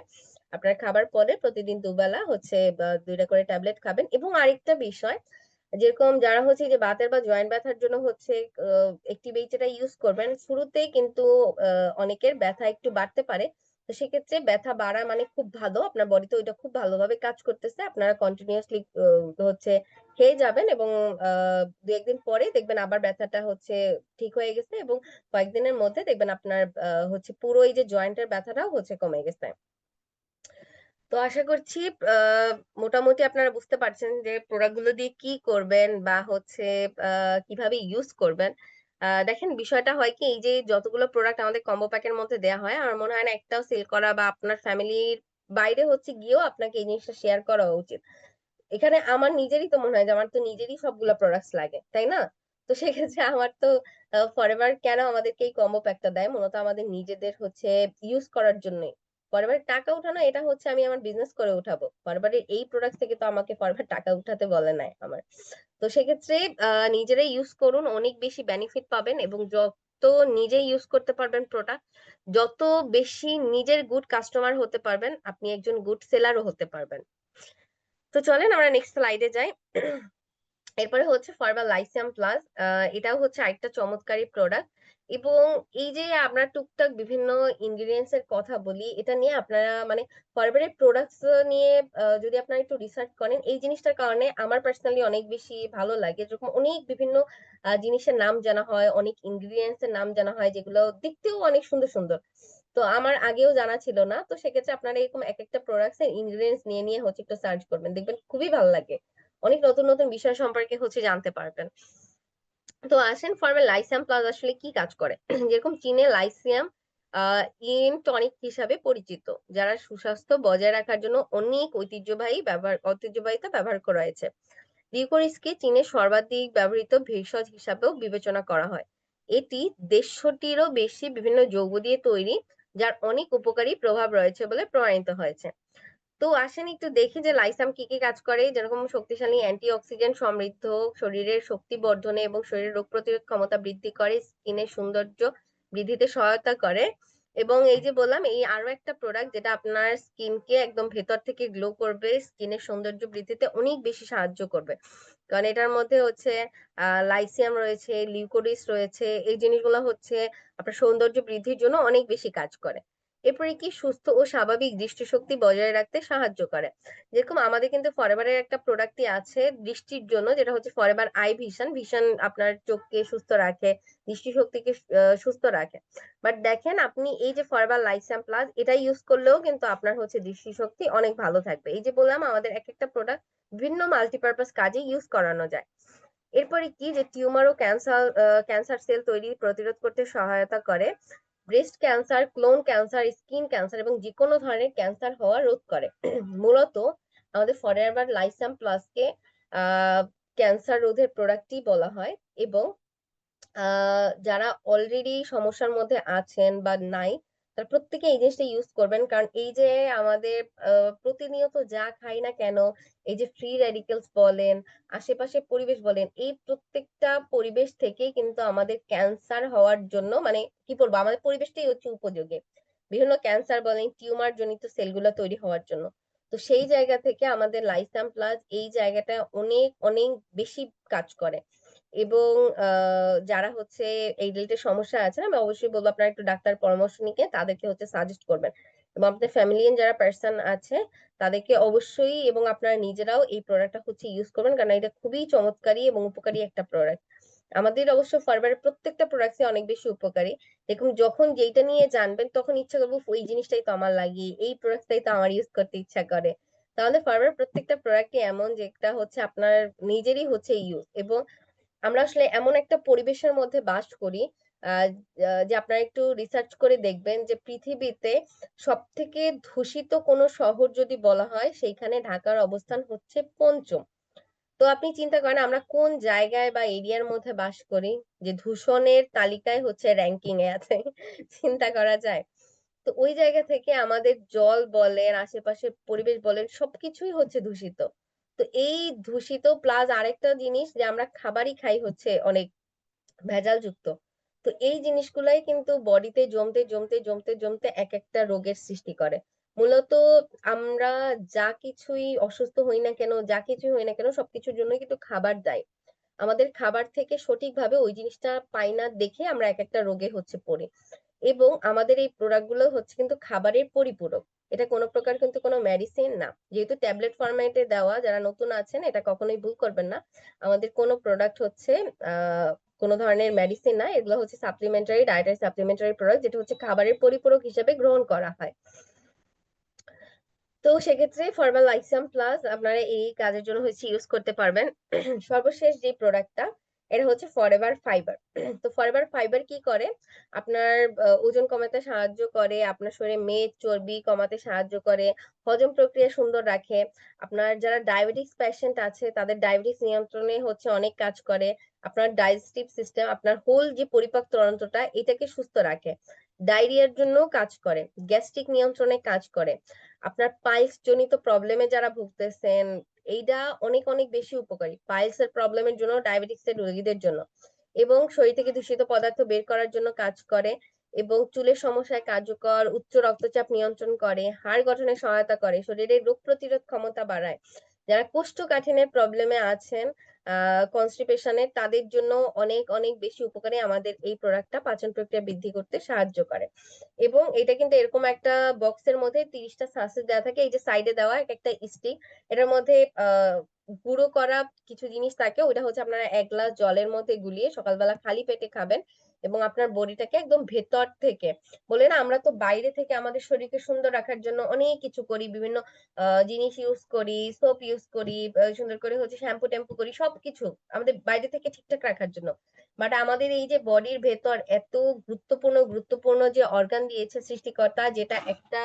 Speaker 3: আপনার খাবার পরে প্রতিদিন দুবেলা হচ্ছে 2টা করে ট্যাবলেট খাবেন। এবং আরেকটা বিষয়, যেরকম যারা হচ্ছে যে বাতের বা জয়েন্ট ব্যথার জন্য হচ্ছে অ্যাক্টিভেট এটা ইউজ করবেন, শুরুতেই কিন্তু অনেকের ব্যথা একটু বাড়তে পারে। তো সেক্ষেত্রে ব্যথা বাড়া মানে খুব ভালো, আপনার বডিতে ওইটা খুব ভালোভাবে কাজ করতেছে, আপনারা কন্টিনিউয়াসলি হচ্ছে খেয়ে যাবেন, এবং 2-1 দিন পরে দেখবেন আবার ব্যথাটা হচ্ছে ঠিক হয়ে গেছে, এবং কয়েকদিনের মধ্যে দেখবেন আপনার হচ্ছে পুরো এই যে জয়েন্টের ব্যথাটাও হচ্ছে কমে গেছে। তো আশা করছি আহ মোটামুটি আপনারা বুঝতে পারছেন যে প্রোডাক্ট গুলো দিয়ে কি করবেন, বা হচ্ছে কিভাবে ইউজ করবেন। দেখেন বিষয়টা হয় কি, এই যে যতগুলো প্রোডাক্ট আমাদের কম্বো প্যাকের মধ্যে দেওয়া হয়, আমার মনে হয় না একটাও সেল করা বা আপনার ফ্যামিলির বাইরে হচ্ছে গিয়েও আপনাকে এই জিনিসটা শেয়ার করা উচিত। এখানে আমার নিজেরই তো মনে হয় যে আমার তো নিজেরই সবগুলো প্রোডাক্টস লাগে, তাই না? তো সেক্ষেত্রে আমার তো ফরএভার কেন আমাদেরকে এই কম্বো প্যাকটা দেয়, মূলত আমাদের নিজেদের হচ্ছে ইউজ করার জন্যই। ফরএভারের টাকা উঠানো এটা হচ্ছে আমি আমার বিজনেস করে উঠাবো। ফরএভারের এই প্রোডাক্ট থেকে তো আমাকে ফরএভার টাকা উঠাতে বলে নাই আমার। তো সেক্ষেত্রে নিজেরাই ইউজ করুন, অনেক বেশি বেনিফিট পাবেন এবং যত নিজে ইউজ করতে পারবেন প্রোডাক্ট, যত বেশি নিজের গুড কাস্টমার হতে পারবেন, আপনি একজন গুড সেলারও হতে পারবেন। তো চলেন আমরা নেক্সট স্লাইডে যাই। এরপরে হচ্ছে ফরমাল লাইসিয়াম প্লাস, এটাও হচ্ছে আরেকটা চমৎকারী প্রোডাক্ট। এবং এই যে আমরা টুকটাক বিভিন্ন ইনগ্রিডিয়েন্টস এর কথা বলি, এটা নিয়ে আপনারা মানে ফরমালের প্রোডাক্টস নিয়ে যদি আপনারা একটু রিসার্চ করেন, এই জিনিসটার কারণে আমার পার্সোনালি অনেক বেশি ভালো লাগে, যখন অনেক বিভিন্ন জিনিসের নাম জানা হয়, অনেক ইনগ্রিডিয়েন্টস এর নাম জানা হয়, যেগুলো দেখতেও অনেক সুন্দর সুন্দর। তো আমার আগেও জানা ছিল না। তো সেক্ষেত্রে আপনারা এরকম এক একটা প্রোডাক্টস এর ইনগ্রিডিয়েন্টস নিয়ে নিয়ে হচ্ছে একটু সার্চ করবেন, দেখবেন খুবই ভালো লাগে, অনেক নতুন নতুন বিষয় সম্পর্কে হচ্ছে জানতে পারবেন। তো আসেন ফর্মে লাইসিয়াম প্লাস আসলে কি কাজ করে। যেরকম চীনে লাইসিয়াম ইন টনিক হিসাবে পরিচিত, যারা সুস্বাস্থ্য বজায় রাখার জন্য অনেক ঐতিহ্যবাহিতা ব্যবহার করা হয়েছে। লিউকোরিসকে চীনে সর্বাধিক ব্যবহৃত ভেষজ হিসাবেও বিবেচনা করা হয়। এটি 150টিরও বেশি বিভিন্ন যৌগ দিয়ে তৈরি, যার অনেক উপকারী প্রভাব রয়েছে বলে প্রমাণিত হয়েছে। তো আসেন একটু দেখি যে লাইসাম কি কি কাজ করে। যেরকম শক্তিশালী অ্যান্টিঅক্সিডেন্ট সমৃদ্ধ, শরীরের শক্তি বর্ধনে এবং শরীরের রোগ প্রতিরোধ ক্ষমতা বৃদ্ধি করে, স্কিনের সৌন্দর্য বৃদ্ধিতে সহায়তা করে। এবং এই যে বললাম, এই আরো একটা প্রোডাক্ট যেটা আপনার স্কিনকে একদম ভেতর থেকে গ্লো করবে, স্কিনের সৌন্দর্য বৃদ্ধিতে অনেক বেশি সাহায্য করবে। কারণ এটার মধ্যে হচ্ছে লাইসিয়াম রয়েছে, লিউকোরিস রয়েছে, এই জিনিসগুলো হচ্ছে আপনার সৌন্দর্য বৃদ্ধির জন্য অনেক বেশি কাজ করে। এরপরে কি সুস্থ ও স্বাভাবিক দৃষ্টিশক্তি বজায় রাখতে সাহায্য করে। যেরকম আমাদের কিন্তু ফরএভারের একটা প্রোডাক্টই আছে দৃষ্টির জন্য, যেটা হচ্ছে ফরএভার আই ভিশন। ভিশন আপনার চোখকে সুস্থ রাখে, দৃষ্টিশক্তিকে সুস্থ রাখে। বাট দেখেন, আপনি এই যে ফরএভার লাইসিয়াম প্লাস এটা ইউজ করলেও কিন্তু আপনার হচ্ছে দৃষ্টিশক্তি অনেক ভালো থাকবে। এই যে বললাম, আমাদের এক একটা প্রোডাক্ট বিভিন্ন মাল্টিপারপাস কাজে ইউজ করানো যায়। এরপরে কি যে টিউমার ও ক্যান্সার সেল তৈরি প্রতিরোধ করতে সহায়তা করে। Breast cancer, clone cancer, skin cancer এবং যে কোনো ধরনের ক্যান্সার হওয়া রোধ করে। মূলত আমাদের ফরএভার লাইসাম প্লাসকে ক্যান্সার রোধের প্রোডাক্টই বলা হয়। এবং যারা অলরেডি সমস্যার মধ্যে আছেন বা নাই, তারা প্রত্যেকে এই জিনিসটা ইউজ করবেন। কারণ এই যে আমাদের প্রতিনিয়ত যা খাই না কেন, এই যে ফ্রি রেডিকেলস বলেন, আশেপাশে পরিবেশ বলেন, এই প্রত্যেকটা পরিবেশ থেকেই কিন্তু আমাদের ক্যান্সার হওয়ার জন্য মানে কি বলবো, আমাদের পরিবেশটাই হচ্ছে উপযোগী বিভিন্ন ক্যান্সার বলেন, টিউমার জনিত সেলগুলো তৈরি হওয়ার জন্য। তো সেই জায়গা থেকে আমাদের লাইসাম প্লাস এই জায়গাটা অনেক অনেক বেশি কাজ করে। এবং যারা হচ্ছে এই রিলেটেড সমস্যা আছে, আমি অবশ্যই বলবো আপনারা একটু ডাক্তার পরামর্শ নিয়ে তাদেরকে হচ্ছে সাজেস্ট করবেন। এবং আপনাদের ফ্যামিলিয়ান যারা পার্সন আছে তাদেরকে অবশ্যই, এবং আপনারা নিজেরাও এই প্রোডাক্টটা হচ্ছে ইউজ করবেন, কারণ এটা খুবই চমৎকারী এবং উপকারী একটা প্রোডাক্ট। আমাদের অবশ্য ফরওয়ার্ডের প্রত্যেকটা প্রোডাক্টই অনেক বেশি উপকারী। দেখুন, যখন যেটা নিয়ে জানবেন তখন ইচ্ছা করবো ওই জিনিসটাই তো আমার লাগে, এই প্রোডাক্টটাই তো আমার ইউজ করতে ইচ্ছা করে। তাহলে ফরওয়ার্ড প্রত্যেকটা প্রোডাক্টই এমন যেটা হচ্ছে আপনার নিজেরই হচ্ছে ইউজ। এবং আমরা আসলে এমন একটা পরিবেশের মধ্যে বাস করি, আহ যে আপনারা একটু রিসার্চ করে দেখবেন যে পৃথিবীতে সব থেকে দূষিত কোনো শহর যদি বলা হয়, সেইখানে ঢাকার অবস্থান হচ্ছে পঞ্চম। তো আপনি চিন্তা করেন আমরা কোন জায়গায় বা এরিয়ার মধ্যে বাস করি যে দূষণের তালিকায় হচ্ছে র্যাঙ্কিং এ আছে। চিন্তা করা যায়। তো ওই জায়গা থেকে আমাদের জল বলেন, আশেপাশের পরিবেশ বলেন, সবকিছুই হচ্ছে দূষিত। তো এই দূষিত প্লাস আরেকটা জিনিস যে আমরা খাবারই খাই হচ্ছে অনেক ভেজাল যুক্ত। তো এই জিনিসগুলাই কিন্তু বডিতে জমতে জমতে জমতে জমতে এক একটা রোগের সৃষ্টি করে। মূলত আমরা যা কিছুই অসুস্থ হই না কেন, যা কিছুই হই না কেন, সবকিছুর জন্য কিন্তু খাবার দায়ী। আমাদের খাবার থেকে সঠিকভাবে ওই জিনিসটা পাই না দেখে আমরা এক একটা রোগে হচ্ছে পড়ি। এবং আমাদের এই প্রোডাক্ট গুলো হচ্ছে কিন্তু খাবারের পরিপূরক, এটা কোনো প্রকার কিন্তু কোনো মেডিসিন না। যেহেতু ট্যাবলেট ফরম্যাটে দেওয়া, যারা নতুন আছেন এটা কখনোই ভুল করবেন না। আমাদের কোনো প্রোডাক্ট হচ্ছে আহ কোনো ধরনের মেডিসিন না, এগুলো হচ্ছে সাপ্লিমেন্টারি ডায়েটারি সাপ্লিমেন্টারি প্রোডাক্ট, যেটা হচ্ছে খাবারের পরিপূরক হিসেবে গ্রহণ করা হয়। তো সেক্ষেত্রে ফরমাল লাইসাম প্লাস আপনারা এই কাজের জন্য হচ্ছে ইউজ করতে পারবেন। সর্বশেষ যে প্রোডাক্টটা, এটা হচ্ছে ফরএভার ফাইবার। তো ফরএভার ফাইবার কি করে, আপনার ওজন কমাতে সাহায্য করে, আপনার শরীরে মেদ চর্বি কমাতে সাহায্য করে, হজম প্রক্রিয়া সুন্দর রাখে, আপনার যারা ডায়াবেটিস পেশেন্ট আছে তাদের ডায়াবেটিস নিয়ন্ত্রণে হচ্ছে অনেক কাজ করে, আপনার ডাইজেস্টিভ সিস্টেম, আপনার হোল যে পরিপাক তন্ত্রটা এটাকে সুস্থ রাখে। ডায়রিয়ার জন্য কাজ করে, গ্যাস্ট্রিক নিয়ন্ত্রণে কাজ করে। আপনার পাইলস জনিত প্রবলেমে যারা ভুগতেছেন, এইটা অনেক অনেক বেশি উপকারী পাইলস এর প্রবলেমের জন্য, ডায়াবেটিক্স এর রোগীদের জন্য। এবং শরীর থেকে দূষিত পদার্থ বের করার জন্য কাজ করে, এবং চুলের সমস্যায় কার্যকর, উচ্চ রক্তচাপ নিয়ন্ত্রণ করে, হাড় গঠনে সহায়তা করে, শরীরের রোগ প্রতিরোধ ক্ষমতা বাড়ায়। যারা কোষ্ঠকাঠিন্যের প্রবলেমে আছেন, কনস্টিপেশনের, তাদের জন্য অনেক অনেক বেশি উপকারী আমাদের এই প্রোডাক্টটা পাচন প্রক্রিয়া বৃদ্ধি করতে সাহায্য করে। এবং এটা কিন্তু এরকম একটা বক্সের মধ্যে 30টা সাসেস দেওয়া থাকে, এই যে সাইডে দেওয়া এক একটা স্টিক, এটার মধ্যে গুঁড়ো করা কিছু জিনিস থাকে, ওটা হচ্ছে আপনারা 1 গ্লাস জলের মধ্যে গুলিয়ে সকালবেলা খালি পেটে খাবেন, এবং আপনার বডিটাকে একদম ভেতর থেকে, বলে না আমরা তো বাইরে থেকে আমাদের শরীরকে সুন্দর রাখার জন্য অনেক কিছু করি, বিভিন্ন জিনিস ইউজ করি, সোপ ইউজ করি, সুন্দর করে হচ্ছে শ্যাম্পু ট্যাম্পু করি, সবকিছু আমাদের বাইরে থেকে ঠিকঠাক রাখার জন্য। বাট আমাদের এই যে বডির ভেতর এত গুরুত্বপূর্ণ গুরুত্বপূর্ণ যে অর্গান দিয়েছে সৃষ্টিকর্তা, যেটা একটা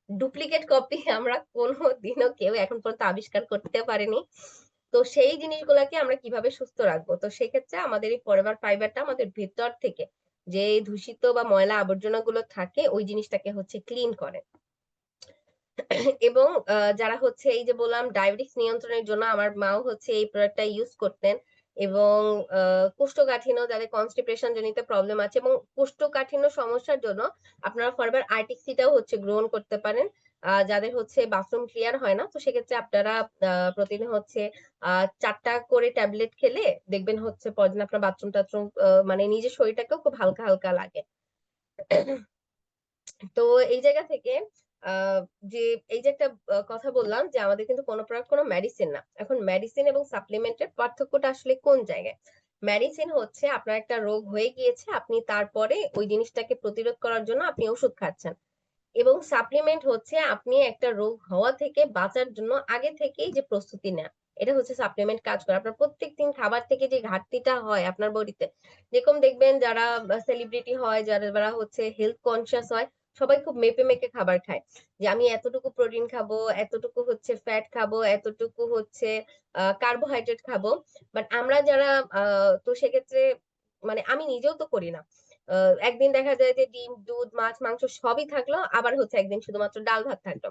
Speaker 3: ডুপ্লিকেট কপি আমরা কোনোদিনও কেউ এখন পর্যন্ত আবিষ্কার করতে পারেনি। তো সেই জিনিসগুলাকে আমরা কিভাবে সুস্থ রাখবো? তো সেক্ষেত্রে আমাদের এই ফরএভার ফাইবারটা আমাদের ভেতর থেকে যে দূষিত বা ময়লা আবর্জনা গুলো থাকে, ওই জিনিসটাকে হচ্ছে ক্লিন করে। এবং যারা হচ্ছে এই যে বললাম ডায়াবেটিস নিয়ন্ত্রণের জন্য, আমার মাও হচ্ছে এই প্রোডাক্টটা ইউজ করতেন। এবং কোষ্ঠকাঠিন্য, যাদের কনস্টিপেশন জনিত প্রবলেম আছে এবং কোষ্ঠকাঠিন্য সমস্যার জন্য আপনারা ফরএভার আরটিক্সিটাও হচ্ছে গ্রহণ করতে পারেন। যাদের হচ্ছে বাথরুম ক্লিয়ার হয় না, তো সেক্ষেত্রে আপনারা প্রতিদিন হচ্ছে 4টা করে ট্যাবলেট খেলে দেখবেন হচ্ছে পরদিন আপনার বাথরুম টাথরুম মানে নিজের শরীরটাকেও খুব হালকা হালকা লাগে। তো এই জায়গা থেকে আহ যে এই যে একটা কথা বললাম যে আমাদের কিন্তু কোনো প্রোডাক্ট কোনো মেডিসিন না। এখন মেডিসিন এবং সাপ্লিমেন্টের পার্থক্যটা আসলে কোন জায়গায়? মেডিসিন হচ্ছে আপনার একটা রোগ হয়ে গিয়েছে, আপনি তারপরে ওই জিনিসটাকে প্রতিরোধ করার জন্য আপনি ওষুধ খাচ্ছেন। এবং সাপ্লিমেন্ট হচ্ছে আপনি একটা রোগ হওয়া থেকে বাঁচার জন্য আগে থেকেই যে প্রস্তুতি নেয়, এটা হচ্ছে সাপ্লিমেন্ট কাজ করে। আপনার প্রত্যেকদিন খাবার থেকে যে ঘাটতিটা হয় আপনার বডিতে, যেরকম দেখবেন যারা সেলিব্রিটি হয়, যারা হচ্ছে হেলথ কনসিয়াস হয়, সবাই খুব মেপে মেপে খাবার খায়, যে আমি এতটুকু প্রোটিন খাবো, এতটুকু হচ্ছে ফ্যাট খাবো, এতটুকু হচ্ছে কার্বোহাইড্রেট খাবো। বাট আমরা যারা তো সেক্ষেত্রে মানে আমি নিজেও তো করি না। একদিন দেখা যায় যে ডিম, দুধ, মাছ, মাংস সবই থাকলো, আবার হচ্ছে একদিন শুধুমাত্র ডাল ভাত থাকলো।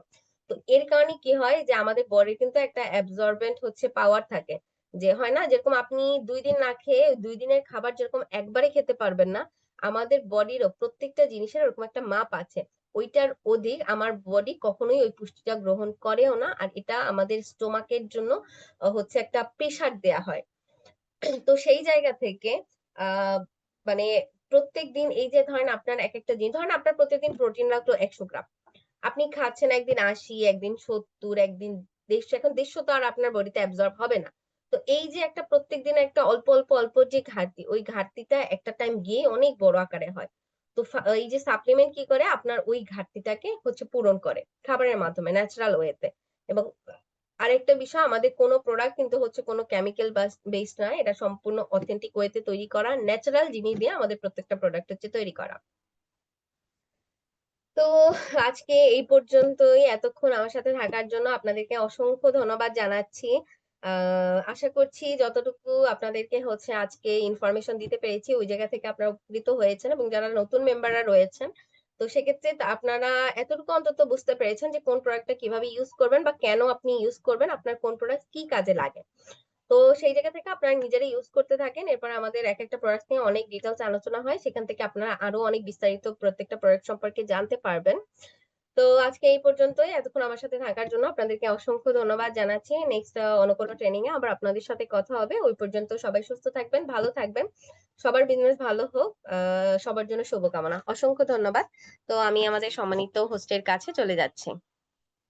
Speaker 3: তো এর কারণে কি হয় যে আমাদের বডির কিন্তু একটা অ্যাবজর্বেন্ট হচ্ছে পাওয়ার থাকে, যে হয় না যেরকম আপনি 2 দিন না খেয়ে 2 দিনের খাবার যেরকম একবারে খেতে পারবেন না, আমাদের বডিরও প্রত্যেকটা জিনিসের ওরকম একটা মাপ আছে। ওইটার অধিক আমার বডি কখনোই ওই পুষ্টিটা গ্রহণ করেও না, আর এটা আমাদের স্টোমাকের জন্য হচ্ছে একটা প্রেসার দেয়া হয়। তো সেই জায়গা থেকে আহ মানে প্রত্যেকদিন এই যে ধরেন আপনার এক একটা দিন, ধরেন আপনার প্রত্যেকদিন প্রোটিন লাগলো 100 গ্রাম, আপনি খাচ্ছেন একদিন 80, একদিন 70, একদিন 150, এখন 150 তো আর আপনার বডিতে অ্যাবজর্ব হবে না। তো এই যে একটা প্রত্যেকদিন একটা অল্প অল্প অল্প যে ঘাটতি, ওই ঘাটতিটা একটা টাইম গিয়ে অনেক বড় আকারে হয়। তো এই যে সাপ্লিমেন্ট কি করে, আপনার ওই ঘাটতিটাকে হচ্ছে পূরণ করে খাবারের মাধ্যমে, ন্যাচারাল ওয়েতে। এবং আরেকটা বিষয়, আমাদের কোনো প্রোডাক্ট কিন্তু হচ্ছে কোনো কেমিক্যাল বেসড নয়, এটা সম্পূর্ণ অথেন্টিক ওয়েতে তৈরি করা, ন্যাচারাল জিনিস দিয়ে আমাদের প্রত্যেকটা প্রোডাক্ট হচ্ছে তৈরি করা। তো আজকে এই পর্যন্তই। এতক্ষণ আমার সাথে থাকার জন্য আপনাদেরকে অসংখ্য ধন্যবাদ জানাচ্ছি। আশা করছি যতটুকু আপনাদেরকে হচ্ছে আজকে ইনফরমেশন দিতে পেরেছি, ওই জায়গা থেকে আপনারা উপকৃত হয়েছেন, এবং যারা নতুন মেম্বাররা রয়েছেন, তো সেক্ষেত্রে আপনারা এতটুকু অন্তত বুঝতে পেরেছেন যে কোন প্রোডাক্টটা কিভাবে ইউজ করবেন বা কেন আপনি ইউজ করবেন, আপনার কোন প্রোডাক্ট কি কাজে লাগে। তো সেই জায়গা থেকে আপনারা নিজেরা ইউজ করতে থাকেন, এরপর আমাদের এক একটা প্রোডাক্ট নিয়ে অনেক ডিটেলস আলোচনা হয়, সেখান থেকে আপনারা আরো অনেক বিস্তারিত প্রত্যেকটা প্রোডাক্ট সম্পর্কে জানতে পারবেন। তো আজকে এই পর্যন্তই। এতক্ষণ আমার সাথে থাকার জন্য আপনাদেরকে অসংখ্য ধন্যবাদ জানাচ্ছি। নেক্সট অন্য কোনো ট্রেনিং এ আবার আপনাদের সাথে কথা হবে। ওই পর্যন্ত সবাই সুস্থ থাকবেন, ভালো থাকবেন, সবার বিজনেস ভালো হোক, সবার জন্য শুভকামনা। অসংখ্য ধন্যবাদ। তো আমি আমাদের সম্মানিত হোস্টের কাছে চলে যাচ্ছি।